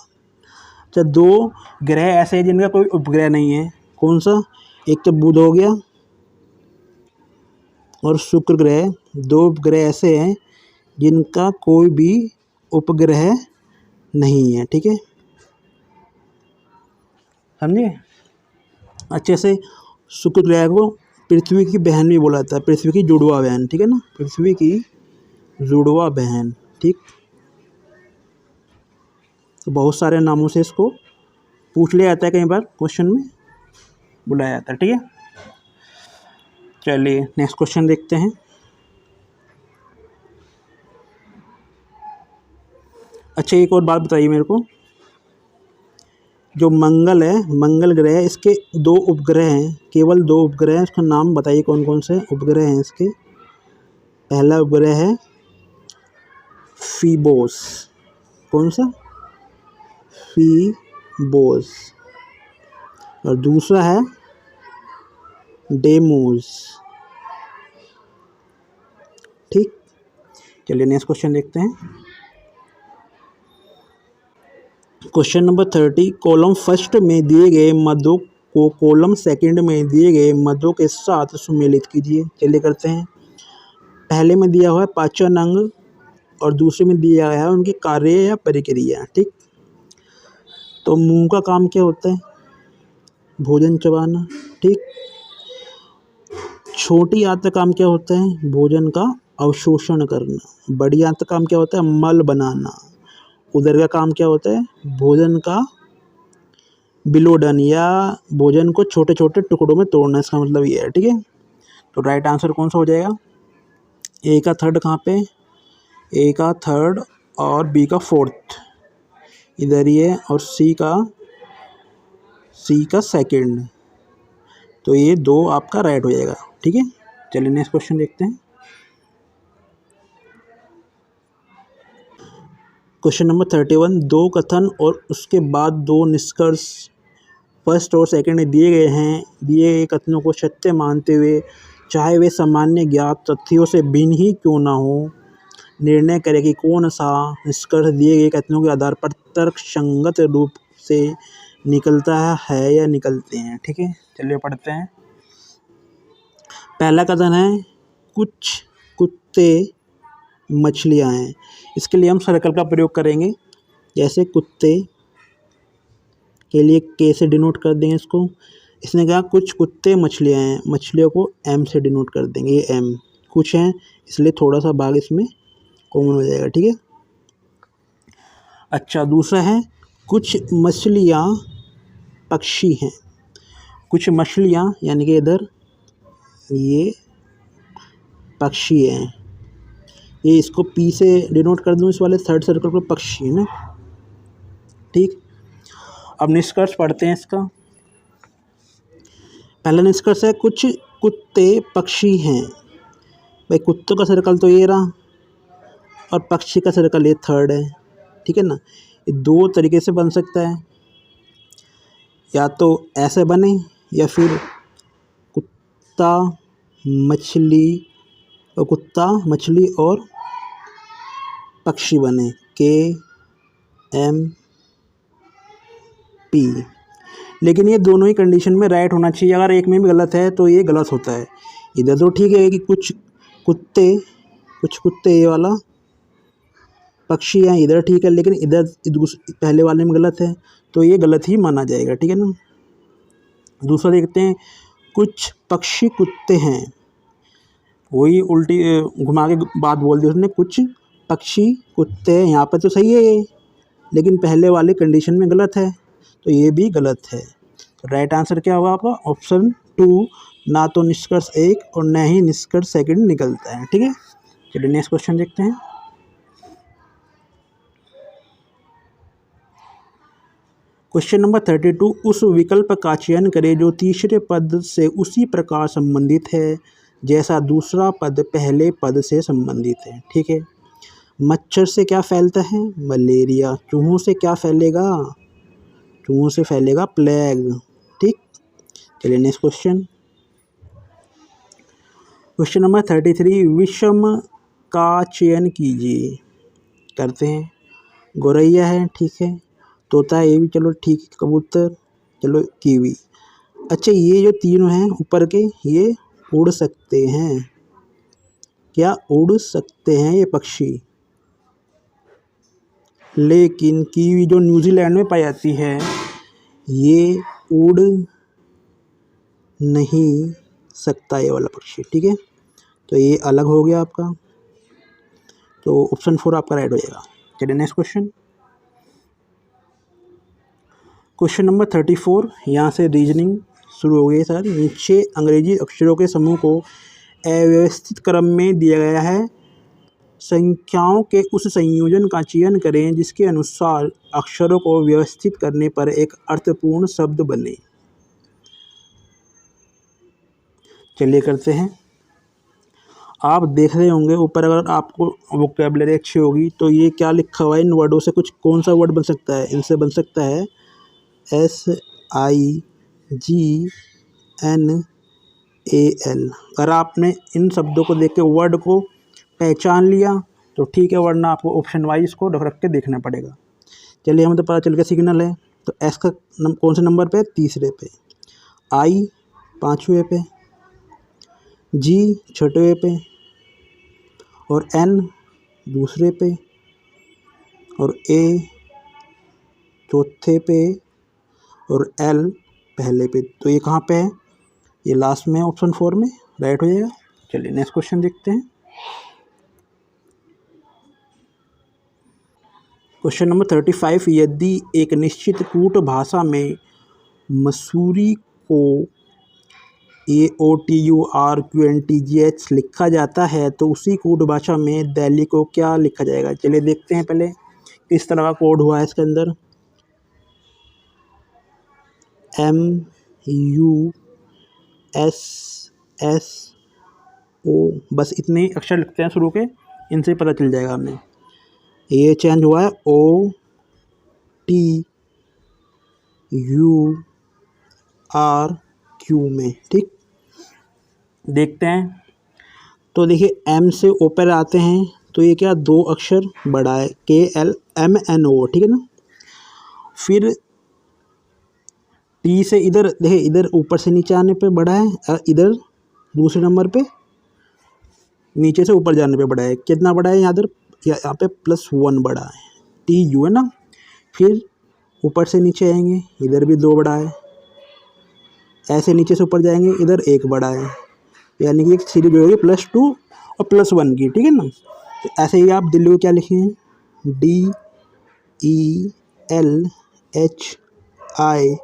अच्छा, दो ग्रह ऐसे हैं जिनका कोई उपग्रह नहीं है, कौन सा? एक तो बुध हो गया और शुक्र ग्रह। दो उपग्रह ऐसे हैं जिनका कोई भी उपग्रह नहीं है। ठीक है, समझे अच्छे से। शुक्र ग्रह को पृथ्वी की बहन भी बोला जाता है, पृथ्वी की जुड़वा बहन। ठीक है ना, पृथ्वी की जुड़वा बहन। ठीक, तो बहुत सारे नामों से इसको पूछ लिया जाता है, कई बार क्वेश्चन में बुलाया जाता है। ठीक है, चलिए नेक्स्ट क्वेश्चन देखते हैं। अच्छा, एक और बात बताइए मेरे को, जो मंगल है, मंगल ग्रह, इसके दो उपग्रह हैं, केवल दो उपग्रह हैं। इसका नाम बताइए कौन कौन से उपग्रह हैं इसके। पहला उपग्रह है फीबोस, कौन सा? फीबोस। और दूसरा है डेमोस। ठीक, चलिए नेक्स्ट क्वेश्चन देखते हैं। क्वेश्चन नंबर 30, कॉलम फर्स्ट में दिए गए मदों को कॉलम सेकंड में दिए गए मदों के साथ सुमेलित कीजिए। चलिए करते हैं। पहले में दिया हुआ है पाचन अंग और दूसरे में दिया गया है उनके कार्य या प्रक्रिया। ठीक, तो मुंह का काम क्या होता है? भोजन चबाना। ठीक, छोटी आंत का काम क्या होता है? भोजन का अवशोषण करना। बड़ी आंत का काम क्या होता है? मल बनाना। उदर का काम क्या होता है? भोजन का विलोडन या भोजन को छोटे छोटे टुकड़ों में तोड़ना, इसका मतलब ये है। ठीक है, तो राइट आंसर कौन सा हो जाएगा? ए का थर्ड कहाँ पे? ए का थर्ड और बी का फोर्थ इधर ही है, और सी का सेकंड। तो ये दो आपका राइट हो जाएगा। ठीक है, चलिए नेक्स्ट क्वेश्चन देखते हैं। क्वेश्चन नंबर 31, दो कथन और उसके बाद दो निष्कर्ष फर्स्ट और सेकंड में दिए गए हैं। दिए गए कथनों को सत्य मानते हुए, चाहे वे सामान्य ज्ञात तथ्यों से भिन्न ही क्यों न हो, निर्णय करें कि कौन सा निष्कर्ष दिए गए कथनों के आधार पर तर्कसंगत रूप से निकलता है या निकलते हैं। ठीक है, चलिए पढ़ते हैं। पहला कथन है कुछ कुत्ते मछलियाँ हैं। इसके लिए हम सर्कल का प्रयोग करेंगे। जैसे कुत्ते के लिए के से डिनोट कर देंगे इसको। इसने कहा कुछ कुत्ते मछलियाँ हैं, मछलियों को एम से डिनोट कर देंगे। ये एम कुछ हैं, इसलिए थोड़ा सा भाग इसमें कॉमन हो जाएगा। ठीक है। अच्छा, दूसरा है कुछ मछलियाँ पक्षी हैं। कुछ मछलियाँ यानी कि इधर ये पक्षी हैं, ये इसको पी से डिनोट कर दूँ, इस वाले थर्ड सर्कल पर पक्षी है ना। ठीक, अब निष्कर्ष पढ़ते हैं इसका। पहला निष्कर्ष है कुछ कुत्ते पक्षी हैं। भाई कुत्तों का सर्कल तो ये रहा और पक्षी का सर्कल ये थर्ड है। ठीक है ना। ये दो तरीके से बन सकता है, या तो ऐसे बने या फिर कुत्ता मछली और कुत्ता मछली और पक्षी बने, के एम पी। लेकिन ये दोनों ही कंडीशन में राइट होना चाहिए। अगर एक में भी गलत है तो ये गलत होता है। इधर तो ठीक है कि कुछ कुत्ते ये वाला पक्षी हैं, इधर ठीक है, लेकिन इधर पहले वाले में गलत है, तो ये गलत ही माना जाएगा। ठीक है ना। दूसरा देखते हैं कुछ पक्षी कुत्ते हैं। वही उल्टी घुमा के बात बोल दी उसने, कुछ पक्षी कुत्ते हैं। यहाँ पर तो सही है ये, लेकिन पहले वाले कंडीशन में गलत है, तो ये भी गलत है। तो राइट आंसर क्या होगा आपका? ऑप्शन 2, ना तो निष्कर्ष 1 और न ही निष्कर्ष सेकंड निकलता है। ठीक है, चलिए नेक्स्ट क्वेश्चन देखते हैं। क्वेश्चन नंबर 32, उस विकल्प का चयन करें जो तीसरे पद से उसी प्रकार संबंधित है जैसा दूसरा पद पहले पद से संबंधित है। ठीक है। मच्छर से क्या फैलता है? मलेरिया। चूहों से क्या फैलेगा? चूहों से फैलेगा प्लेग। ठीक, चलिए नेक्स्ट क्वेश्चन। क्वेश्चन नंबर 33, विषम का चयन कीजिए। करते हैं। गौरैया है, ठीक है। तोता है, ये भी चलो ठीक है। कबूतर, चलो कीवी। अच्छा, ये जो तीनों हैं ऊपर के, ये उड़ सकते हैं। क्या उड़ सकते हैं ये पक्षी? लेकिन कीवी जो न्यूजीलैंड में पाई जाती है, ये उड़ नहीं सकता ये वाला पक्षी। ठीक है, तो ये अलग हो गया आपका, तो ऑप्शन 4 आपका राइट हो जाएगा। चलिए नेक्स्ट क्वेश्चन। क्वेश्चन नंबर 34, यहाँ से रीजनिंग शुरू हो गई सर। नीचे अंग्रेजी अक्षरों के समूह को अव्यवस्थित क्रम में दिया गया है। संख्याओं के उस संयोजन का चयन करें जिसके अनुसार अक्षरों को व्यवस्थित करने पर एक अर्थपूर्ण शब्द बने। चलिए करते हैं। आप देख रहे होंगे ऊपर, अगर आपको वोकैबुलरी अच्छी होगी तो ये क्या लिखा हुआ है, इन वर्डों से कुछ कौन सा वर्ड बन सकता है? इनसे बन सकता है SIGNAL। अगर आपने इन शब्दों को देख के वर्ड को पहचान लिया तो ठीक है, वरना आपको ऑप्शन वाइज इसको रख के देखना पड़ेगा। चलिए, हमें तो पता चल गया सिग्नल है, तो एस का कौन से नंबर पे? तीसरे पे। आई 5वें पे, जी 6वें पे, और एन दूसरे पे, और ए चौथे पे, और एल पहले पे। तो ये कहाँ पे है? ये लास्ट में, ऑप्शन 4 में राइट हो जाएगा। चलिए नेक्स्ट क्वेश्चन देखते हैं। क्वेश्चन नंबर 35, यदि एक निश्चित कूट भाषा में मसूरी को AOTURQNTGH लिखा जाता है तो उसी कूट भाषा में दिल्ली को क्या लिखा जाएगा? चलिए देखते हैं पहले किस तरह का कोड हुआ है इसके अंदर। MUSSO, बस इतने अक्षर लिखते हैं शुरू के, इनसे पता चल जाएगा हमें। ये चेंज हुआ है O T U R Q में, ठीक। देखते हैं, तो देखिए M से O पर आते हैं तो ये क्या, दो अक्षर बड़ा है, KLMNO, ठीक है ना। फिर T से इधर देखिए, इधर ऊपर से नीचे आने पे बड़ा है, और इधर दूसरे नंबर पे नीचे से ऊपर जाने पे बड़ा है। कितना बड़ा है यहाँ पे +1 बड़ा है, TU है ना। फिर ऊपर से नीचे आएंगे, इधर भी 2 बड़ा है, ऐसे नीचे से ऊपर जाएंगे, इधर 1 बड़ा है, यानी कि एक सीरीज हो गई +2 और +1 की, ठीक है ना। तो ऐसे ही आप दिल्ली को क्या लिखेंगे, DELHI,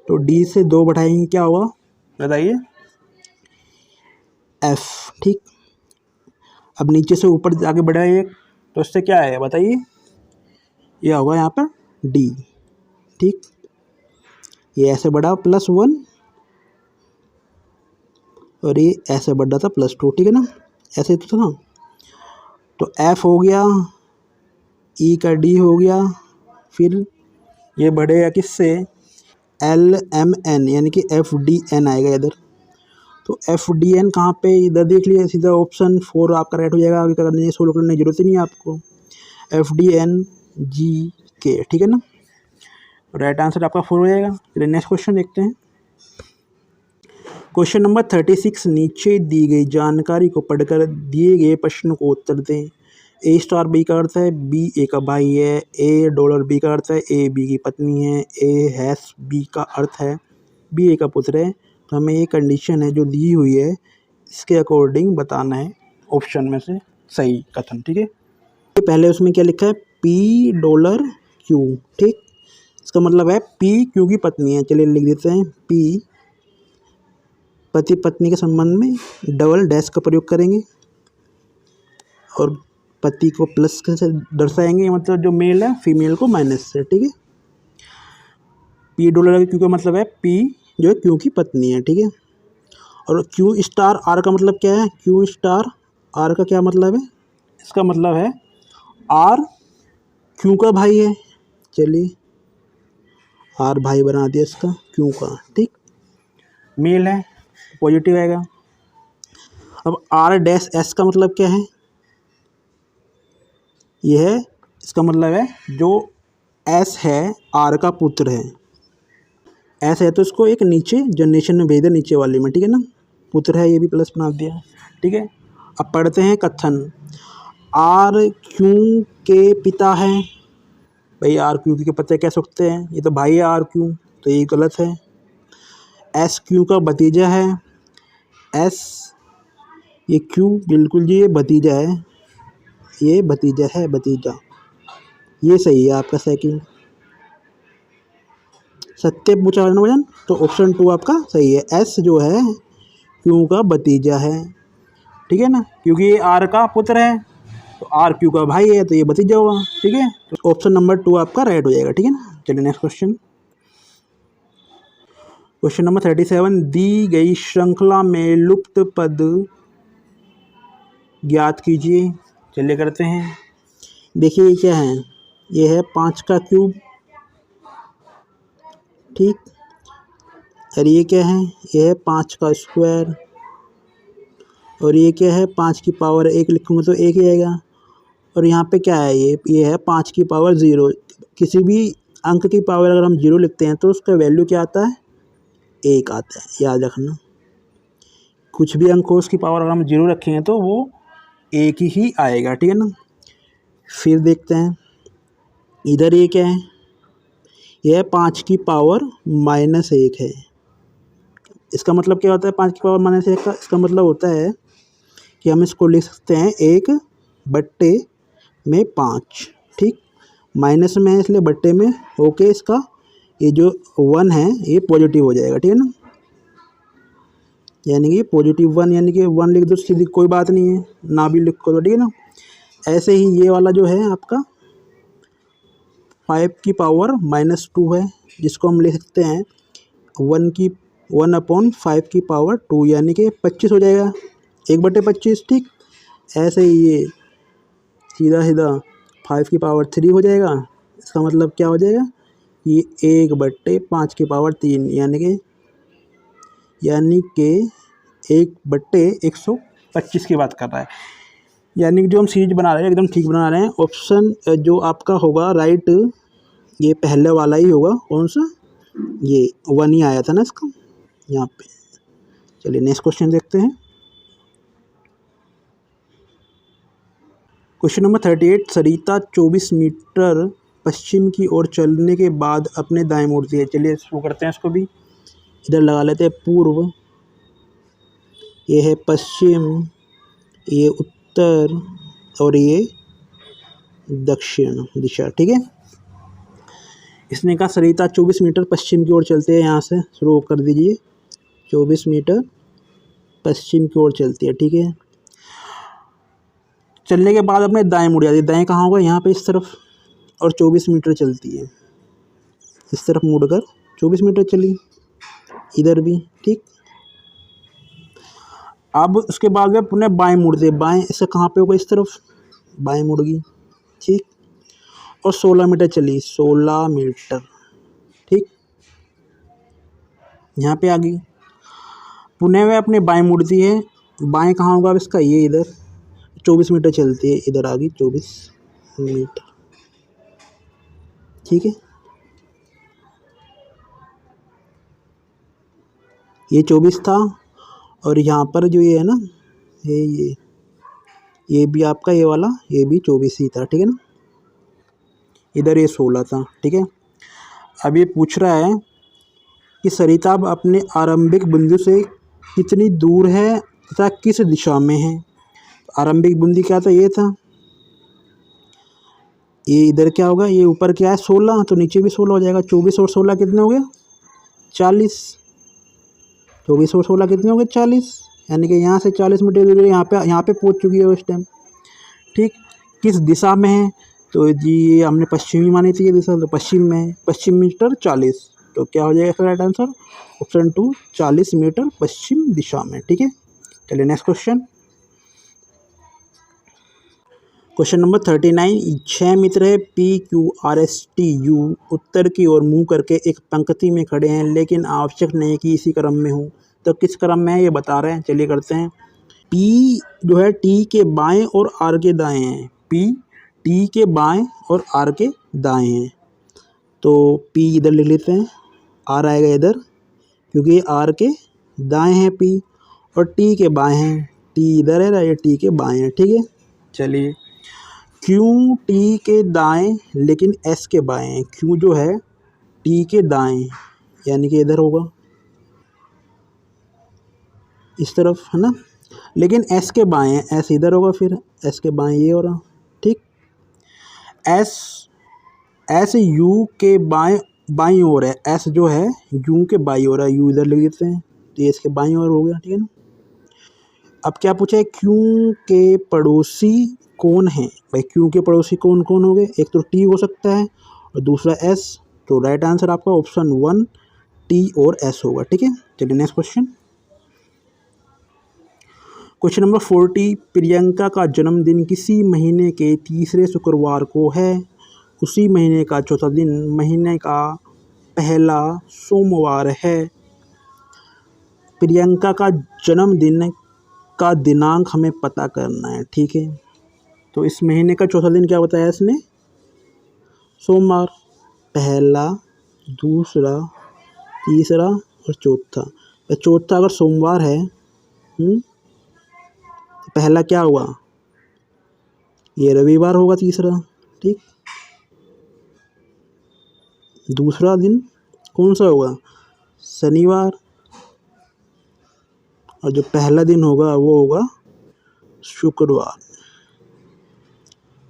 तो D से 2 बढ़ाएंगे क्या होगा बताइए, F, ठीक। अब नीचे से ऊपर जाके बढ़ाइए तो इससे क्या है बताइए, यह होगा यहाँ पर D, ठीक। ये ऐसे बढ़ा +1 और ये ऐसे बढ़ा था +2, ठीक है ना, ऐसे तो था ना। तो F हो गया, E का D हो गया, फिर ये बढ़ेगा किससे, LMN, यानी कि FDN आएगा इधर। तो FDN कहाँ पे, इधर देख लिया, सीधा ऑप्शन 4 आपका राइट हो जाएगा, आगे करने सोल्व करने की जरूरत ही नहीं है आपको। FDNGK, ठीक है ना, राइट आंसर आपका 4 हो जाएगा। चलिए नेक्स्ट क्वेश्चन देखते हैं। क्वेश्चन नंबर 36, नीचे दी गई जानकारी को पढ़कर दिए गए प्रश्न को उत्तर दें। A* B का अर्थ है, B A का भाई है, $B का अर्थ है, A B की पत्नी है, B का अर्थ है B A का पुत्र है। तो हमें ये कंडीशन है जो दी हुई है, इसके अकॉर्डिंग बताना है ऑप्शन में से सही कथन, ठीक है। पहले उसमें क्या लिखा है, $Q, ठीक। इसका मतलब है P Q की पत्नी है। चलिए लिख देते हैं, P पति पत्नी के संबंध में डबल डैश का प्रयोग करेंगे और पति को प्लस से दर्शाएंगे, मतलब जो मेल है फीमेल को माइनस से, ठीक है। $Q का मतलब है P जो है Q की पत्नी है, ठीक है। और Q*R का मतलब क्या है, Q*R का क्या मतलब है, इसका मतलब है R Q का भाई है। चलिए R भाई बना दिया इसका Q का, ठीक। मेल है, पॉजिटिव आएगा। अब R'(S) का मतलब क्या है, यह है, इसका मतलब है जो S है R का पुत्र है, S है तो इसको एक नीचे जनरेशन में भेज दे, नीचे वाले में, ठीक है ना। पुत्र है, ये भी प्लस बना दिया, ठीक है। अब पढ़ते हैं कथन। R Q के पिता है, भाई R Q के पिता कह सकते हैं, ये तो भाई है R Q, तो ये गलत है। S Q का भतीजा है, S ये Q बिल्कुल जी, ये भतीजा है, ये भतीजा है, भतीजा, ये सही है आपका सेकंड। सत्य पूछा है ना वजन, तो ऑप्शन 2 आपका सही है। S जो है Q का भतीजा है, ठीक है ना, क्योंकि ये R का पुत्र है, तो R Q का भाई है, तो ये भतीजा होगा, ठीक है। तो ऑप्शन नंबर 2 आपका राइट हो जाएगा, ठीक है ना। चलिए नेक्स्ट क्वेश्चन। क्वेश्चन नंबर 37, दी गई श्रृंखला में लुप्त पद ज्ञात कीजिए। चलिए करते हैं। देखिए ये क्या है, ये है 5 का क्यूब, ठीक। और ये क्या है, ये है 5 का स्क्वायर, और ये क्या है 5 की पावर 1 लिखूँगा तो 1 ही आएगा। और यहाँ पे क्या है, ये है 5 की पावर 0। किसी भी अंक की पावर अगर हम 0 लिखते हैं तो उसका वैल्यू क्या आता है, 1 आता है, याद रखना। कुछ भी अंक हो उसकी पावर अगर हम 0 रखेंगे तो वो 1 ही आएगा, ठीक है ना। फिर देखते हैं, इधर ये क्या है, यह 5 की पावर -1 है। इसका मतलब क्या होता है 5 की पावर -1 का, इसका मतलब होता है कि हम इसको लिख सकते हैं 1/5, ठीक। माइनस में है इसलिए बट्टे में होके इसका ये जो 1 है ये पॉजिटिव हो जाएगा, ठीक है ना। यानी कि +1, यानी कि 1 लिख दो सीधी, कोई बात नहीं है, ना भी लिखो तो, ठीक है ना। ऐसे ही ये वाला जो है आपका 5 की पावर -2 है, जिसको हम लिख सकते हैं 1/5 की पावर 2, यानी कि 25 हो जाएगा, 1/25, ठीक। ऐसे ही ये सीधा सीधा 5 की पावर 3 हो जाएगा। इसका मतलब क्या हो जाएगा, ये 1/5 की पावर 3 यानी कि 1/125 की बात कर रहा है। यानी कि जो हम सीरीज बना रहे हैं एकदम ठीक बना रहे हैं। ऑप्शन जो आपका होगा राइट, ये पहले वाला ही होगा। कौन सा, ये 1 ही आया था ना इसका यहाँ पे। चलिए नेक्स्ट क्वेश्चन देखते हैं। क्वेश्चन नंबर 38, सरिता 24 मीटर पश्चिम की ओर चलने के बाद अपने दाएं मोड़ती है। चलिए शुरू करते हैं इसको भी। इधर लगा लेते हैं पूर्व, ये है पश्चिम, ये उत्तर और ये दक्षिण दिशा। ठीक है, इसने कहा सरिता 24 मीटर पश्चिम की ओर चलते हैं। यहाँ से शुरू कर दीजिए, 24 मीटर पश्चिम की ओर चलती है। ठीक है, चलने के बाद अपने दाएं मुड़ जाती है। दाएं कहाँ होगा, यहाँ पे इस तरफ, और 24 मीटर चलती है। इस तरफ मुड़कर 24 मीटर चली, इधर भी। ठीक, अब उसके बाद में पुनः बाएं मुड़ते, बाएं इससे कहाँ पे होगा, इस तरफ, बाएं मुड़ गई। ठीक, और 16 मीटर चली, 16 मीटर। ठीक, यहाँ पे आ गई। पुनः वह अपने बाएं मुड़ती है। बाएं कहाँ होगा अब इसका, ये इधर, 24 मीटर चलती है, इधर आ गई 24 मीटर। ठीक है, ये 24 था, और यहाँ पर जो ये है ना, ये भी आपका, ये वाला ये भी 24 ही था। ठीक है ना, इधर ये 16 था। ठीक है, अब ये पूछ रहा है कि सरिता अपने आरंभिक बिंदु से कितनी दूर है तथा किस दिशा में है। आरंभिक बिंदु क्या था, ये था। ये इधर क्या होगा, ये ऊपर क्या है 16, तो नीचे भी 16 हो जाएगा। 24 और 16 कितने हो गए, 40। 24 और 16 कितने हो गए, 40। यानी कि यहाँ से 40 मीटर दूर यहाँ पे पहुँच चुकी है उस टाइम। ठीक, किस दिशा में है, तो जी ये हमने पश्चिमी मानी थी ये दिशा, तो पश्चिम में है। पश्चिम मीटर 40, तो क्या हो जाएगा इसका राइट आंसर, ऑप्शन 2, 40 मीटर पश्चिम दिशा में। ठीक है, चलिए नेक्स्ट क्वेश्चन। क्वेश्चन नंबर 39, 6 मित्र है P Q R S T U उत्तर की ओर मुंह करके एक पंक्ति में खड़े हैं, लेकिन आवश्यक नहीं कि इसी क्रम में हो। तो किस क्रम में है ये बता रहे हैं। चलिए करते हैं। P जो है T के बाएं और R के दाएं हैं। P T के बाएं और R के दाएं हैं, तो P इधर लिख लेते हैं, R आएगा इधर, क्योंकि ये R के दाएं हैं P, और T के बाएं हैं। T इधर है, ये T के बाएं हैं। ठीक है, चलिए Q T के दाएं लेकिन S के बाएं हैं। Q जो है T के दाएं, यानी कि इधर होगा, इस तरफ है ना, लेकिन S के बाएं हैं। S इधर होगा, फिर S के बाएं ये हो रहा। ठीक, S U के बाईं ओर है। S जो है U के बाईं ओर है, U इधर लिख देते हैं, तो ये इसके बाईं ओर हो गया। ठीक है ना, अब क्या पूछा है, Q के पड़ोसी कौन है। भाई Q के पड़ोसी कौन कौन हो गए, एक तो T हो सकता है और दूसरा S, तो राइट आंसर आपका ऑप्शन 1 T और S होगा। ठीक है, चलिए next question. Question number 40, Priyanka का जन्मदिन किसी महीने के तीसरे शुक्रवार को है। उसी महीने का चौथा दिन महीने का पहला सोमवार है। प्रियंका का जन्मदिन का दिनांक हमें पता करना है। ठीक है, तो इस महीने का चौथा दिन क्या बताया इसने, सोमवार। पहला, दूसरा, तीसरा और चौथा। तो चौथा अगर सोमवार है, तो पहला क्या हुआ, ये रविवार होगा तीसरा। ठीक, दूसरा दिन कौन सा होगा, शनिवार, और जो पहला दिन होगा वो होगा शुक्रवार।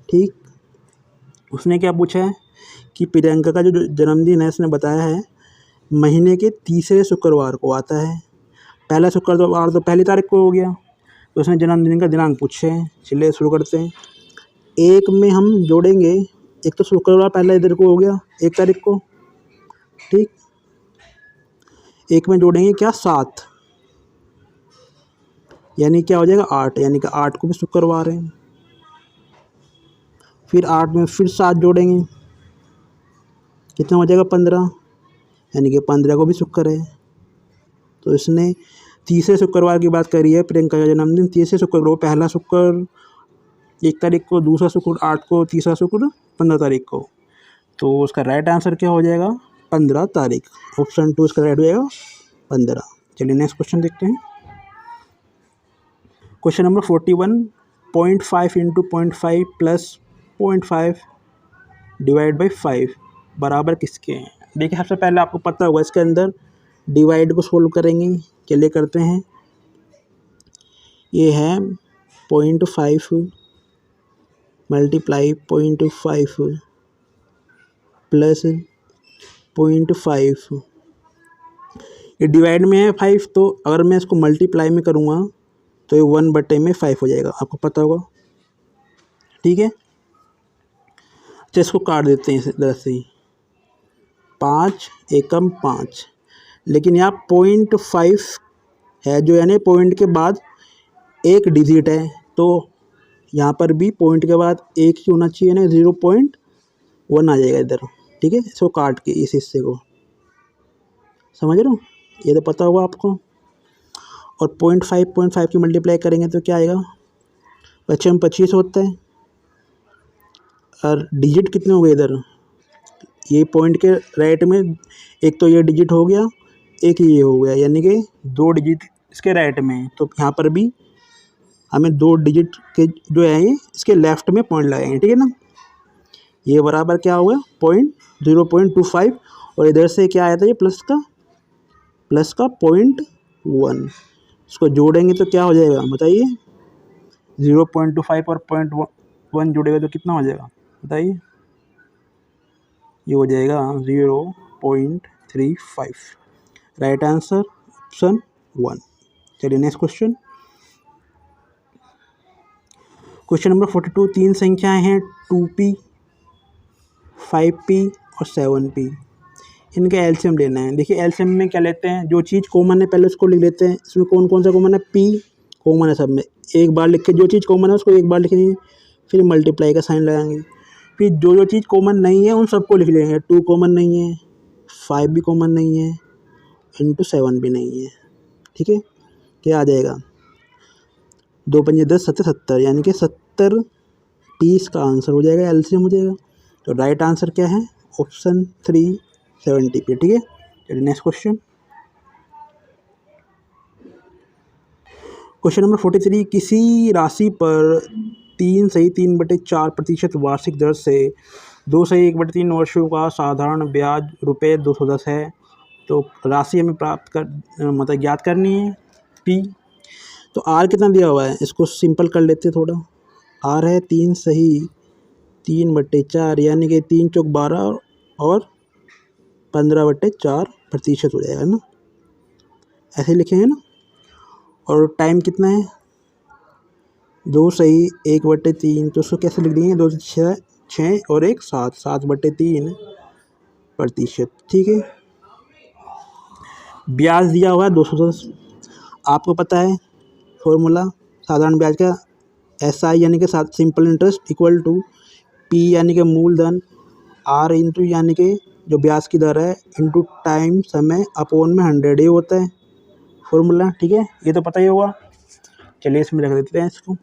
ठीक, उसने क्या पूछा है कि प्रियंका का जो जन्मदिन है इसने बताया है महीने के तीसरे शुक्रवार को आता है। पहला शुक्रवार तो पहली तारीख को हो गया, तो उसने जन्मदिन का दिनांक पूछे हैं। चलिए शुरू करते हैं। एक में हम जोड़ेंगे, एक तो शुक्रवार पहला इधर को हो गया 1 तारीख को। ठीक, एक में जोड़ेंगे क्या, 7, यानी क्या हो जाएगा 8, यानी कि 8 को भी शुक्रवार है। फिर 8 में फिर 7 जोड़ेंगे, कितना हो जाएगा 15, यानी कि 15 को भी शुक्र है। तो इसने तीसरे शुक्रवार की बात करी है, प्रियंका का जन्मदिन तीसरे शुक्रवार को, पहला शुक्र 1 तारीख को, दूसरा शुक्र 8 को, तीसरा शुक्र 15 तारीख को। तो उसका राइट आंसर क्या हो जाएगा 15 तारीख। ऑप्शन 2 इसका राइट हो जाएगा 15। चलिए नेक्स्ट क्वेश्चन देखते हैं। Question number 41, 0.5 into 0.5 plus 0.5 divide by 5 बराबर किसके हैं। देखिए सबसे पहले आपको पता होगा इसके अंदर डिवाइड को सोल्व करेंगे। चलिए करते हैं। ये है 0.5 मल्टीप्लाई 0.5 प्लस 0.5, ये डिवाइड में है 5, तो अगर मैं इसको मल्टीप्लाई में करूँगा तो ये 1/5 हो जाएगा, आपको पता होगा, ठीक है। तो इसको काट देते हैं इस तरह से, 5 एकम 5, लेकिन यहाँ 0.5 है जो, यानी पॉइंट के बाद एक डिजिट है, तो यहाँ पर भी पॉइंट के बाद एक ही होना चाहिए ना, 0.1 आ जाएगा इधर, ठीक है। इसको काट के इस हिस्से को, समझ रहे हो, ये तो पता होगा आपको। और 0.5 की मल्टीप्लाई करेंगे तो क्या आएगा, 25 होता है, और डिजिट कितने हो गए इधर, ये पॉइंट के राइट में एक तो ये डिजिट हो गया, एक ये हो गया, यानी कि 2 डिजिट इसके राइट में। तो यहाँ पर भी हमें 2 डिजिट के जो है ये इसके लेफ्ट में पॉइंट लगाएंगे, ठीक है ना। ये बराबर क्या होगा 0.25, और इधर से क्या आया था ये प्लस का 0.1, इसको जोड़ेंगे तो क्या हो जाएगा बताइए, 0.25 और 0.1 जुड़ेगा तो कितना हो जाएगा बताइए, ये हो जाएगा 0.35। Right answer option 1। चलिए नेक्स्ट क्वेश्चन। क्वेश्चन नंबर 42, 3 संख्याएं हैं 2p, 5p और 7p, इनका एलसीएम लेना है। देखिए एलसीएम में क्या लेते हैं, जो चीज़ कॉमन है पहले उसको लिख लेते हैं। इसमें कौन कौन सा कॉमन है, p कॉमन है सब में, एक बार लिख के जो चीज़ कॉमन है उसको एक बार लिखेंगे, फिर मल्टीप्लाई का साइन लगाएंगे, फिर जो जो चीज़ कॉमन नहीं है उन सबको लिख लेंगे। 2 कॉमन नहीं है, 5 भी कॉमन नहीं है, इंटू 7 भी नहीं है, ठीक है। क्या आ जाएगा, 2 पंजे 10, 70, यानी कि 70 30 का आंसर हो जाएगा, एलसीएम हो जाएगा। तो राइट आंसर क्या है ऑप्शन 3 70 पे, ठीक है। चलिए नेक्स्ट क्वेश्चन। क्वेश्चन नंबर 43, किसी राशि पर 3/4% वार्षिक दर से 2/1/3 वर्षों का साधारण ब्याज ₹210 है। तो राशि हमें प्राप्त कर मतलब ज्ञात करनी है पी। तो आर कितना दिया हुआ है, इसको सिंपल कर लेते हैं थोड़ा। आर है 3/4, यानी कि 3 चौक 12 और 15/4% हो जाएगा ना, ऐसे लिखेंगे ना। और टाइम कितना है 2/1/3, तो उसको कैसे लिख देंगे, 2 से 6 और 1 7, 7/3%, ठीक है। ब्याज दिया हुआ है 210, आपको पता है फॉर्मूला साधारण ब्याज का, SI यानी कि simple interest equal to P यानी कि मूलधन, R इंटू यानी कि जो ब्याज की दर है इंटू टाइम समय अपॉन में 100, ये होता है फॉर्मूला, ठीक है। ये तो पता ही होगा। चलिए इसमें रख देते हैं, इसको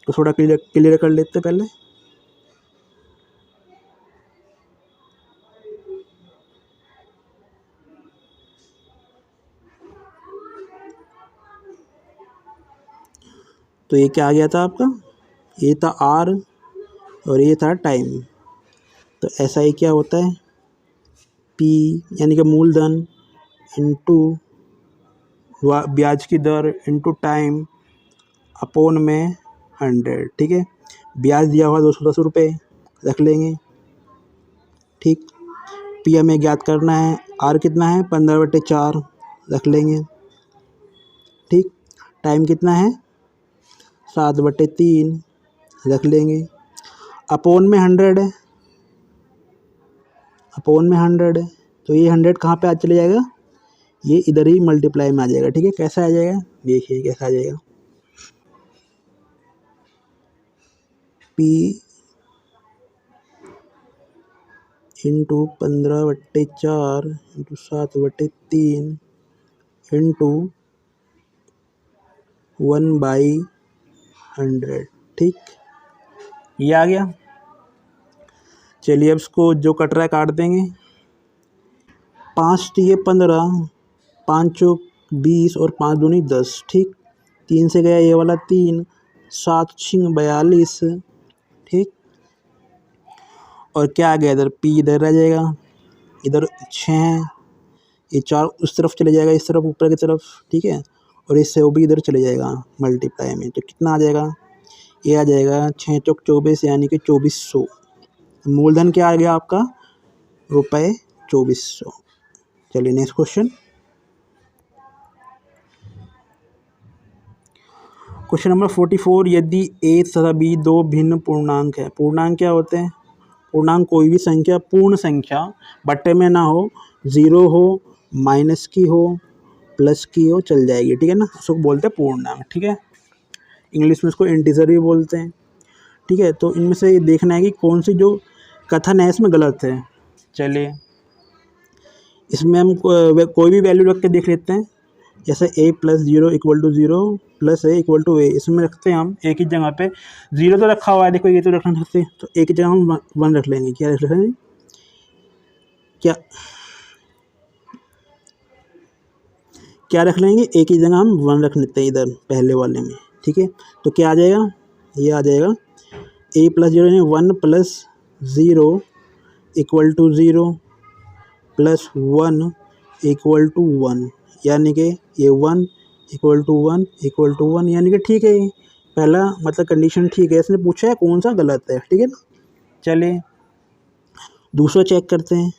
तो थोड़ा क्लियर कर लेते हैं पहले। तो ये क्या आ गया था आपका, ये था R और ये था टाइम। तो SI क्या होता है, P यानी कि मूलधन इंटू ब्याज की दर इंटू टाइम अपॉन में 100, ठीक है। ब्याज दिया हुआ 210 रुपये रख लेंगे, ठीक। P हमें ज्ञात करना है, R कितना है 15/4 रख लेंगे, ठीक। टाइम कितना है 7/3 रख लेंगे, अपॉन में 100 है, अपॉन में 100 है, तो ये 100 कहाँ पे आज चले जाएगा, ये इधर ही मल्टीप्लाई में आ जाएगा, ठीक है। कैसा आ जाएगा देखिए, कैसा आ जाएगा, P इंटू 15/4 इंटू 7/3 इंटू 1/100। ठीक, ये आ गया। चलिए अब इसको जो कट रहा है काट देंगे। 5 तिये 15, 5 चौक 20 और 5 दूनी 10। ठीक, 3 से गया ये वाला 3, 7 छिंग 42। ठीक, और क्या आ गया इधर, पी इधर रह जाएगा, इधर 6, ये 4 उस तरफ चले जाएगा, इस तरफ ऊपर की तरफ। ठीक है, और इससे वो भी इधर चले जाएगा मल्टीप्लाई में, तो कितना आ जाएगा, ये आ जाएगा 6 चौक 24 यानी कि 2400। मूलधन क्या आ गया आपका, रुपये 2400। चलिए नेक्स्ट क्वेश्चन। क्वेश्चन नंबर 44, यदि a तथा b दो भिन्न पूर्णांक है। पूर्णांक क्या होते हैं, पूर्णांक कोई भी संख्या पूर्ण संख्या बट्टे में ना हो, ज़ीरो हो, माइनस की हो, प्लस की हो, चल जाएगी। ठीक है ना, उसको बोलते हैं पूर्णांक। ठीक है, इंग्लिश में इसको इंटीजर भी बोलते हैं। ठीक है, तो इनमें से ये देखना है कि कौन सी जो कथन है इसमें गलत है। चलिए इसमें हम कोई भी वैल्यू रख के देख लेते हैं। जैसे a + 0 = 0 + a = a, इसमें रखते हैं हम एक ही जगह पे। 0 तो रखा हुआ है, देखो ये तो रख नहीं सकते, तो एक ही जगह हम 1 रख लेंगे। क्या रख लेंगे, क्या रख लेंगे, एक ही जगह हम 1 रख लेते हैं इधर पहले वाले में। ठीक है, तो क्या आ जाएगा, ये आ जाएगा a + 0 यानी 1 + 0 = 0 + 1 = 1, यानी कि ये 1 = 1 = 1, यानी कि ठीक है। पहला मतलब कंडीशन ठीक है, इसने पूछा है कौन सा गलत है। ठीक है ना, चलिए दूसरा चेक करते हैं।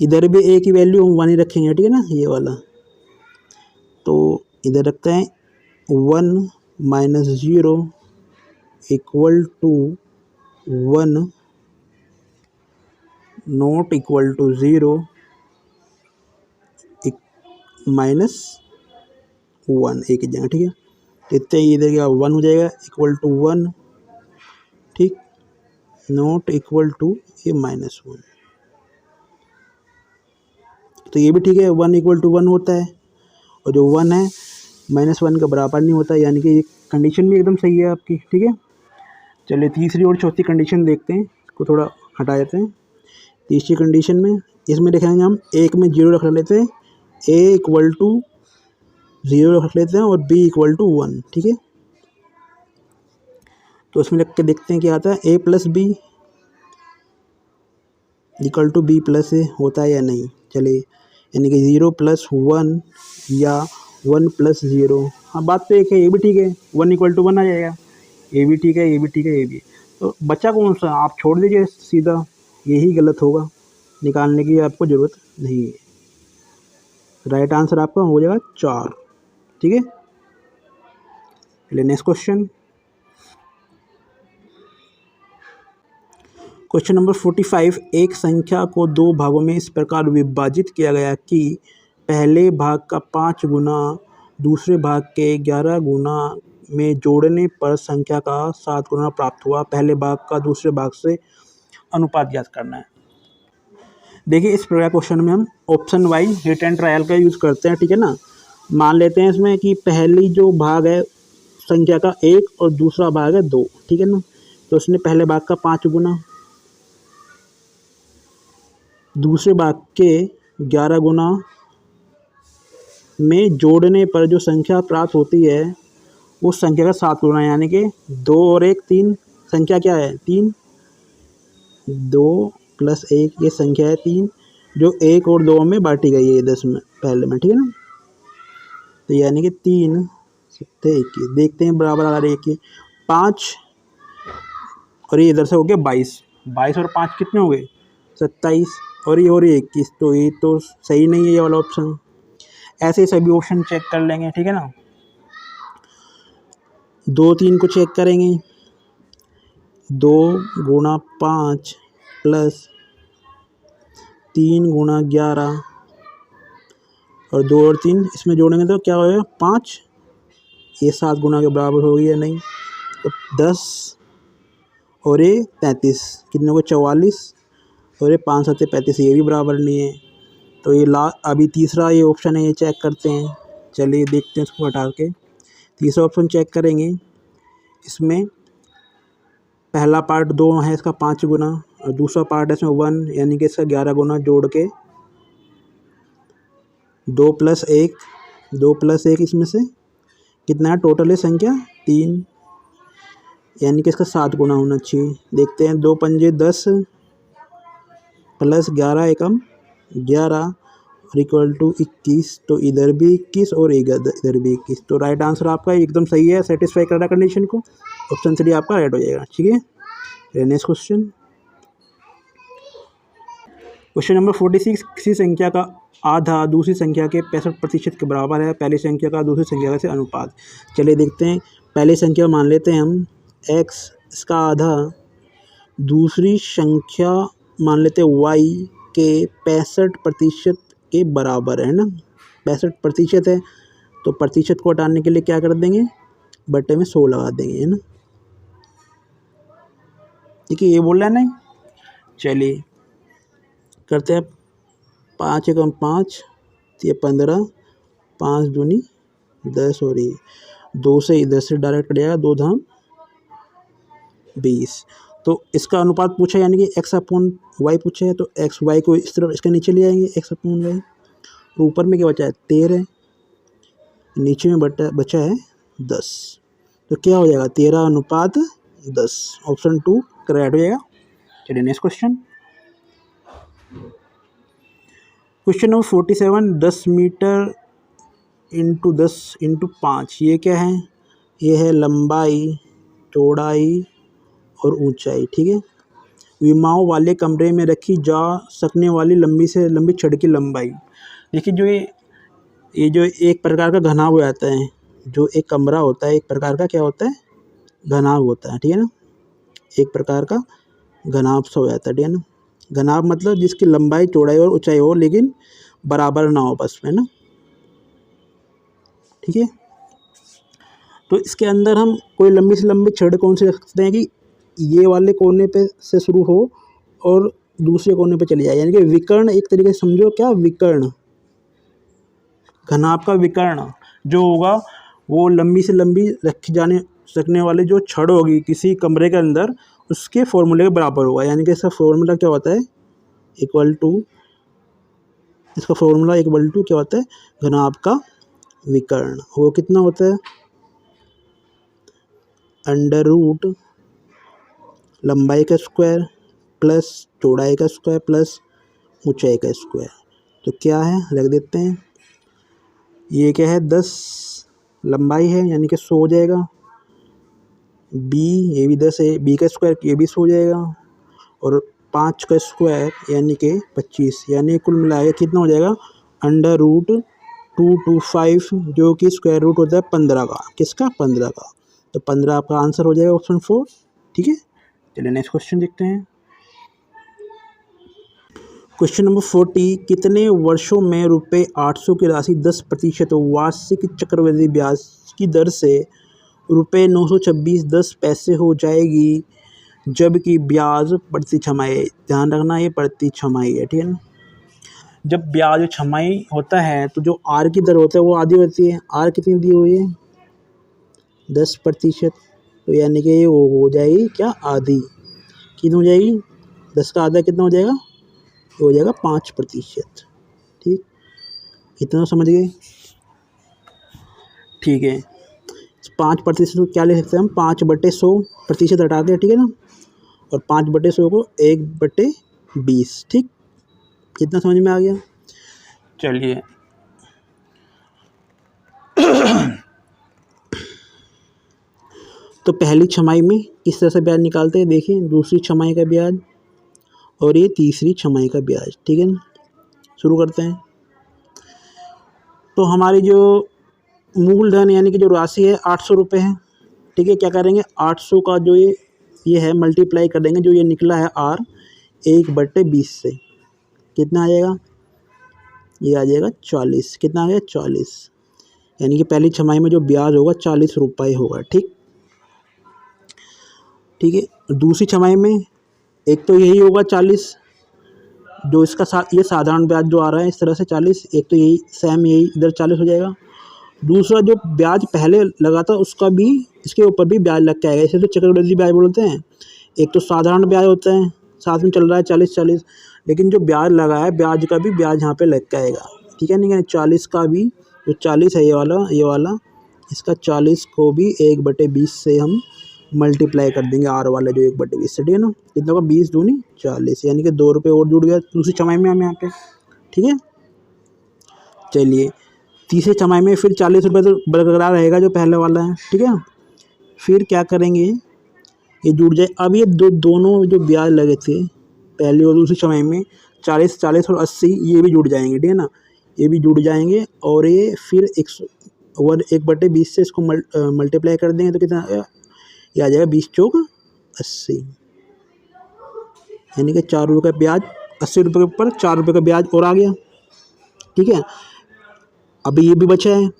इधर भी a की वैल्यू हम 1 ही रखेंगे। ठीक है ना, ये वाला, तो इधर रखते हैं 1 - 0 = 1 not equal to 0 -1 एक ही जगह। ठीक है, तो इतने इधर क्या 1 हो जाएगा = 1। ठीक, नॉट इक्वल टू ये -1, तो ये भी ठीक है, 1 = 1 होता है, और जो 1 है -1 के बराबर नहीं होता, यानी कि ये कंडीशन भी एकदम सही है आपकी। ठीक है, चलिए तीसरी और चौथी कंडीशन देखते हैं, इसको थोड़ा हटा देते हैं। तीसरी कंडीशन में इसमें देखेंगे हम, एक में 0 रख लेते हैं, a = 0 रख लेते हैं और b = 1। ठीक है, तो इसमें रख के देखते हैं क्या आता है, a + b = b + a होता है या नहीं। चलिए, यानी कि 0 + 1 या 1 + 0। हाँ, बात तो एक है, ये भी ठीक है, 1 = 1 आ जाएगा, ये भी ठीक है, ये भी ठीक है, ये भी। तो बच्चा कौन सा, आप छोड़ दीजिए सीधा, यही गलत होगा, निकालने की आपको ज़रूरत नहीं है। राइट आंसर आपका हो जाएगा 4। ठीक है, चलिए नेक्स्ट क्वेश्चन। क्वेश्चन नंबर 45, एक संख्या को दो भागों में इस प्रकार विभाजित किया गया कि पहले भाग का 5 गुना दूसरे भाग के 11 गुना में जोड़ने पर संख्या का 7 गुना प्राप्त हुआ। पहले भाग का दूसरे भाग से अनुपात ज्ञात करना है। देखिए इस प्रकार क्वेश्चन में हम option wise hit and trial का यूज़ करते हैं। ठीक है ना, मान लेते हैं इसमें कि पहली जो भाग है संख्या का 1 और दूसरा भाग है 2। ठीक है ना, तो उसने पहले भाग का 5 गुना दूसरे भाग के 11 गुना में जोड़ने पर जो संख्या प्राप्त होती है उस संख्या का 7 गुना, यानी कि 2 और 1 3, संख्या क्या है 3, 2 + 1 ये संख्या है 3, जो 1 और 2 में बांटी गई है 10 में पहले में। ठीक है ना, तो यानी कि 3 7 21, देखते हैं बराबर आ रही है 5, और ये इधर से हो गया 22, 22 और 5 कितने हो गए 27, और ये हो रही है 21, तो ये तो सही नहीं है ये वाला ऑप्शन। ऐसे ही सभी ऑप्शन चेक कर लेंगे। ठीक है ना, 2 3 को चेक करेंगे, 2 × 5 + 3 × 11 और 2 और 3 इसमें जोड़ेंगे तो क्या होगा 5, ये 7 गुना के बराबर होगी या नहीं, तो 10 और ये 33, कितने को 44, और ये 5 7 35, ये भी बराबर नहीं है। तो ये अभी तीसरा ये ऑप्शन है, ये चेक करते हैं। चलिए देखते हैं इसको हटा के। तीसरा ऑप्शन चेक करेंगे। इसमें पहला पार्ट 2 है इसका 5 गुना, और दूसरा पार्ट है इसमें 1 यानी कि इसका 11 गुना जोड़ के 2 + 1 इसमें से कितना है टोटल है संख्या 3, यानी कि इसका 7 गुना होना चाहिए। देखते हैं 2 पंजे 10 + 11 एकम 11 और इक्वल टू 21। तो इधर भी 21 और इधर भी 21। तो राइट आंसर आपका एकदम सही है, सेटिस्फाई कर रहा है कंडीशन को। ऑप्शन 3 आपका राइट हो जाएगा। ठीक है, नेक्स्ट क्वेश्चन। Question number 46। किसी संख्या का आधा दूसरी संख्या के 65% के बराबर है। पहली संख्या का दूसरी संख्या से अनुपात। चलिए देखते हैं। पहली संख्या मान लेते हैं हम x, इसका आधा दूसरी संख्या मान लेते हैं y के 65% के बराबर है ना। 65% है तो प्रतिशत को हटाने के लिए क्या कर देंगे, बट्टे में 100 लगा देंगे, है ना। ठीक है, ये बोल रहा है नहीं। चलिए करते हैं। 5 एकम 5, ये 15, 5 दूनी 10 और ये 2 से इधर से डायरेक्ट कट जाएगा, 2 धाम 20। तो इसका अनुपात पूछा यानी कि x/y पूछा है, तो xy को इस तरफ इसके नीचे ले आएंगे x/y। ऊपर में क्या बचा है 13, नीचे में बचा है 10। तो क्या हो जाएगा 13:10। ऑप्शन 2 करेक्ट हो जाएगा। चलिए next question. Question number 47। 10 metre × 10 × 5, ये क्या है, ये है लंबाई, चौड़ाई और ऊंचाई। ठीक है, विमाओं वाले कमरे में रखी जा सकने वाली लंबी से लंबी छड़ की लंबाई। देखिए जो ये जो एक प्रकार का घनाभ हो जाता है, जो एक कमरा होता है एक प्रकार का क्या होता है, घनाभ होता है। ठीक है ना, एक प्रकार का घनाभ सा हो जाता है। ठीक है ना, घनाभ मतलब जिसकी लंबाई चौड़ाई और ऊंचाई हो लेकिन बराबर ना हो बस में ना। ठीक है, तो इसके अंदर हम कोई लंबी से लंबी छड़ कौन सी रख सकते हैं कि ये वाले कोने पे से शुरू हो और दूसरे कोने पे चली जाए, यानी कि विकर्ण एक तरीके से समझो। क्या विकर्ण, घनाभ का विकर्ण जो होगा वो लंबी से लंबी रखी जाने सकने वाले जो छड़ होगी किसी कमरे के अंदर, उसके फॉर्मूले के बराबर होगा। यानी कि इसका फॉर्मूला क्या होता है, इक्वल टू, इसका फॉर्मूला इक्वल टू क्या होता है, घनाभ का विकर्ण। वो कितना होता है, √ लंबाई का स्क्वायर प्लस चौड़ाई का स्क्वायर प्लस ऊंचाई का स्क्वायर। तो क्या है रख देते हैं। ये क्या है 10 लंबाई है यानी कि 100 हो जाएगा। b, ये भी 10 है, b का स्क्वायर ये भी 100 हो जाएगा, और 5 का स्क्वायर यानी कि 25, यानी कुल मिलाकर कितना हो जाएगा, √225, जो कि स्क्वायर रूट होता है 15 का। किसका, 15 का। तो 15 आपका आंसर हो जाएगा ऑप्शन 4। ठीक है, चलिए नेक्स्ट क्वेश्चन देखते हैं। Question number 40। कितने वर्षों में ₹800 की राशि 10% वार्षिक चक्रवृद्धि ब्याज की दर से ₹926.10 हो जाएगी, जबकि ब्याज प्रति छमाही। ध्यान रखना ये प्रति छमाही है। ठीक है ना, जब ब्याज छमाही होता है तो जो आर की दर होता है वो आधी होती है। आर कितनी दी हुई है, 10%। तो यानी कि ये हो जाएगी क्या, आधी। कितनी हो जाएगी, 10 का आधा कितना हो जाएगा, हो जाएगा 5%। ठीक, इतना समझ गए। ठीक है, 5% को क्या ले सकते हैं हम, 5/100% हटाते हैं। ठीक है ना, और 5/100 को 1/20। ठीक, कितना समझ में आ गया। चलिए तो पहली छमाही में किस तरह से ब्याज निकालते हैं, देखिए दूसरी छमाही का ब्याज और ये तीसरी छमाही का ब्याज। ठीक है ना, शुरू करते हैं। तो हमारी जो मूलधन यानी कि जो राशि है 800 रुपये है। ठीक है, क्या करेंगे 800 का जो ये है मल्टीप्लाई कर देंगे, जो ये निकला है R 1/20 से कितना आ जाएगा, ये आ जाएगा 40। कितना आ गया, 40, यानी कि पहली छमाही में जो ब्याज होगा 40 रुपये होगा। ठीक, ठीक है, दूसरी छमाही में एक तो यही होगा 40, जो इसका ये साधारण ब्याज जो आ रहा है इस तरह से 40, एक तो यही सेम यही इधर 40 हो जाएगा। दूसरा जो ब्याज पहले लगा था उसका भी इसके ऊपर भी ब्याज लग के आएगा, इसे तो चक्रवृद्धि ब्याज बोलते हैं। एक तो साधारण ब्याज होता है, साथ में चल रहा है 40-40, लेकिन जो ब्याज लगा है ब्याज का भी ब्याज यहाँ पे लग के आएगा, ठीक है। नहीं 40 का भी जो 40 है ये वाला इसका 40 को भी 1/20 से हम मल्टीप्लाई कर देंगे, आर वाला जो 1/20 से, ठीक है ना। कितना का 20 दूनी 40, यानी कि 2 रुपये और जुड़ गया दूसरी छमाही में हम यहाँ पे, ठीक है। चलिए तीसरी छमाही में फिर 40 रुपये तो बरकरार रहेगा जो पहले वाला है, ठीक है। फिर क्या करेंगे, ये जुड़ जाए। अब ये दोनों जो ब्याज लगे थे पहली और दूसरी छमाही में 40 40 और 80 ये भी जुड़ जाएंगे, ठीक है ना, ये भी जुड़ जाएंगे। और ये फिर 1/20 से इसको मल्टीप्लाई कर देंगे तो कितना ये आ जाएगा 20 चौक 80, यानी कि 4 रुपये का ब्याज, 80 रुपये के ऊपर 4 रुपये का ब्याज और आ गया, ठीक है। अभी ये भी बचा है।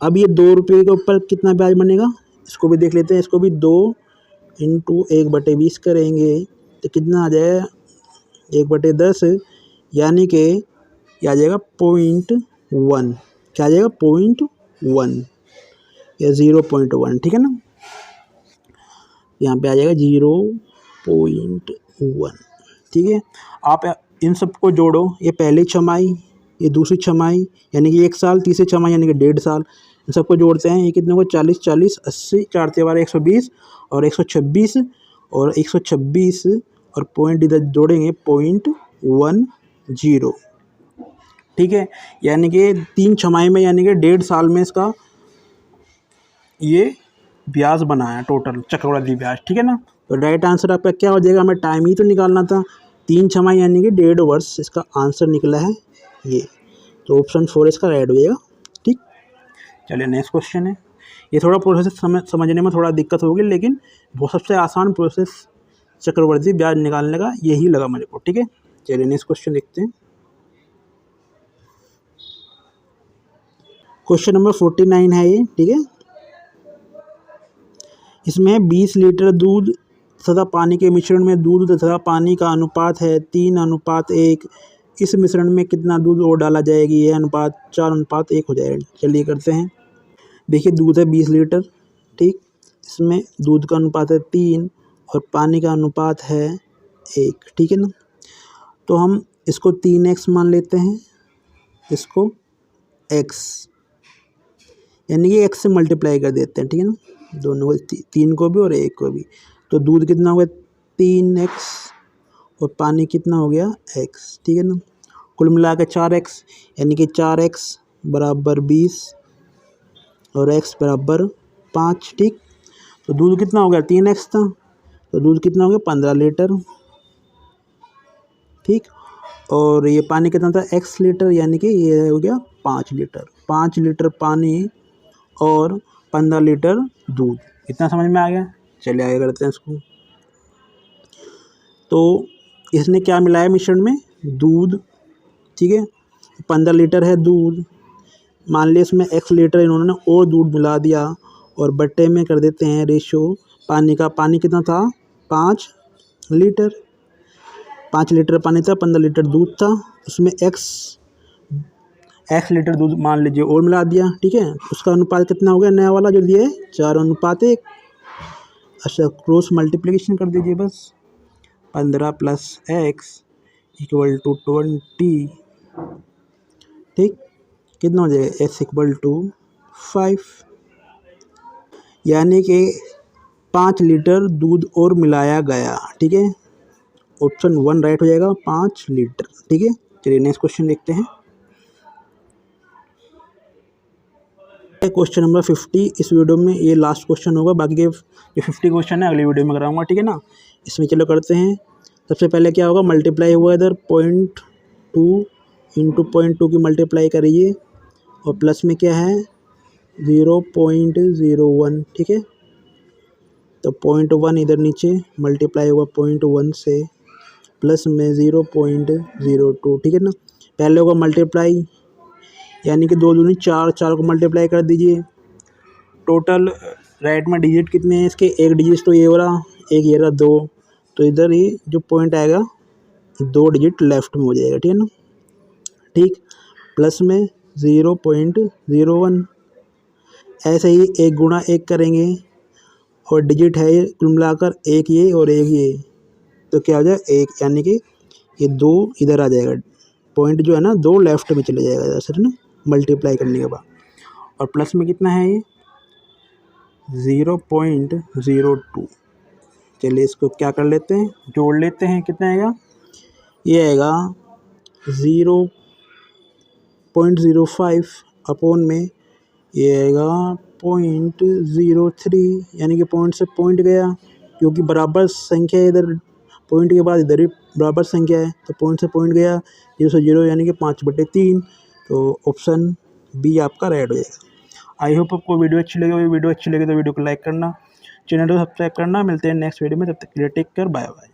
अब ये 2 रुपये के ऊपर कितना ब्याज बनेगा इसको भी देख लेते हैं। इसको भी 2 × 1/20 करेंगे तो कितना आ जाएगा 1/10, यानी कि ये आ जाएगा 0.1, क्या आ जाएगा 0.1 या 0.1, ठीक है ना। यहाँ पे आ जाएगा 0.1, ठीक है। आप इन सबको जोड़ो, ये पहली छमाही ये दूसरी छमाही यानी कि 1 साल, तीसरी छमाही यानी कि 1.5 साल, इन सबको जोड़ते हैं। ये कितने को 40 40 80 4 × 12 120 और 126 और 126 और पॉइंट इधर जोड़ेंगे 0.10, ठीक है। यानी कि 3 छमाही में यानी कि 1.5 साल में इसका ये ब्याज बनाया टोटल चक्रवृद्धि ब्याज, ठीक है ना। तो राइट आंसर आपका क्या हो जाएगा, हमें टाइम ही तो निकालना था, 3 छमाही यानी कि 1.5 वर्ष इसका आंसर निकला है ये। तो ऑप्शन 4 इसका राइट हो जाएगा, ठीक। चलिए नेक्स्ट क्वेश्चन है। ये थोड़ा प्रोसेस समझने में थोड़ा दिक्कत होगी, लेकिन वो सबसे आसान प्रोसेस चक्रवृद्धि ब्याज निकालने का यही लगा मेरे को, ठीक है। चलिए नेक्स्ट क्वेश्चन देखते हैं। क्वेश्चन नंबर 49 है ये, ठीक है। इसमें 20 लीटर दूध तथा पानी के मिश्रण में दूध तथा पानी का अनुपात है 3:1। इस मिश्रण में कितना दूध और डाला जाएगी, यह अनुपात 4:1 हो जाएगा। चलिए करते हैं। देखिए दूध है 20 लीटर, ठीक। इसमें दूध का अनुपात है 3 और पानी का अनुपात है 1, ठीक है ना। तो हम इसको 3x मान लेते हैं, इसको x यानी कि x से मल्टीप्लाई कर देते हैं, ठीक है ना, दोनों को 3 को भी और 1 को भी। तो दूध कितना हो गया 3x और पानी कितना हो गया x, ठीक है ना। कुल मिला के 4x यानी कि 4x बराबर 20 और x बराबर 5, ठीक। तो दूध कितना हो गया 3x था, तो दूध कितना हो गया 15 लीटर, ठीक। और ये पानी कितना था x लीटर, यानी कि ये हो गया 5 लीटर। 5 लीटर पानी और 15 लीटर दूध, इतना समझ में आ गया। चलिए आगे करते हैं इसको। तो इसने क्या मिलाया मिश्रण में, दूध, ठीक है। 15 लीटर है दूध, मान लिया इसमें x लीटर इन्होंने और दूध मिला दिया और बट्टे में कर देते हैं रेशो पानी का। पानी कितना था 5 लीटर, 5 लीटर पानी था, 15 लीटर दूध था, उसमें x लीटर दूध मान लीजिए और मिला दिया, ठीक है। उसका अनुपात कितना हो गया नया वाला जो दिया है 4:1। अच्छा क्रॉस मल्टीप्लिकेशन कर दीजिए बस, 15 + x = 20, ठीक। कितना हो जाएगा x = 5, यानी कि 5 लीटर दूध और मिलाया गया, ठीक है। ऑप्शन 1 राइट हो जाएगा 5 लीटर, ठीक है। चलिए नेक्स्ट क्वेश्चन देखते हैं। क्वेश्चन नंबर 50 इस वीडियो में ये लास्ट क्वेश्चन होगा, बाकी के जो 50 क्वेश्चन है अगली वीडियो में कराऊंगा, ठीक है ना। इसमें चलो करते हैं। सबसे पहले क्या होगा, मल्टीप्लाई हुआ इधर 0.2 × 0.2 की मल्टीप्लाई करिए और प्लस में क्या है 0.01, ठीक है। तो 0.1 इधर नीचे मल्टीप्लाई हुआ 0.1 से प्लस में 0.02, ठीक है ना। पहले होगा मल्टीप्लाई यानी कि 2 दूनी 4, 4 को मल्टीप्लाई कर दीजिए। टोटल राइट में डिजिट कितने हैं इसके, एक डिजिट तो ये हो रहा, एक ये रहा 2, तो इधर ही जो पॉइंट आएगा 2 डिजिट लेफ्ट में हो जाएगा, ठीक है ना। ठीक, प्लस में 0.01, ऐसे ही 1 गुणा 1 करेंगे और डिजिट है ये कुल मिलाकर एक ये और एक ये, तो क्या हो जाएगा 1, यानी कि ये 2 इधर आ जाएगा, पॉइंट जो है ना 2 लेफ्ट में चले जाएगा इधर से ना, मल्टीप्लाई करने के बाद। और प्लस में कितना है ये 0.02। चलिए इसको क्या कर लेते हैं, जोड़ लेते हैं, कितना आएगा, ये आएगा 0.05 अपॉन में ये आएगा 0.03, यानी कि पॉइंट से पॉइंट गया, क्योंकि बराबर संख्या इधर पॉइंट के बाद इधर भी बराबर संख्या है, तो पॉइंट से पॉइंट गया 0 से 0, यानी कि 5/3। तो ऑप्शन बी आपका राइट हो जाएगा। आई होप आपको वीडियो अच्छी लगी होगी। वीडियो अच्छी लगी तो वीडियो को लाइक करना, चैनल को सब्सक्राइब करना। मिलते हैं नेक्स्ट वीडियो में, तब तक के लिए टेक केयर, बाय बाय।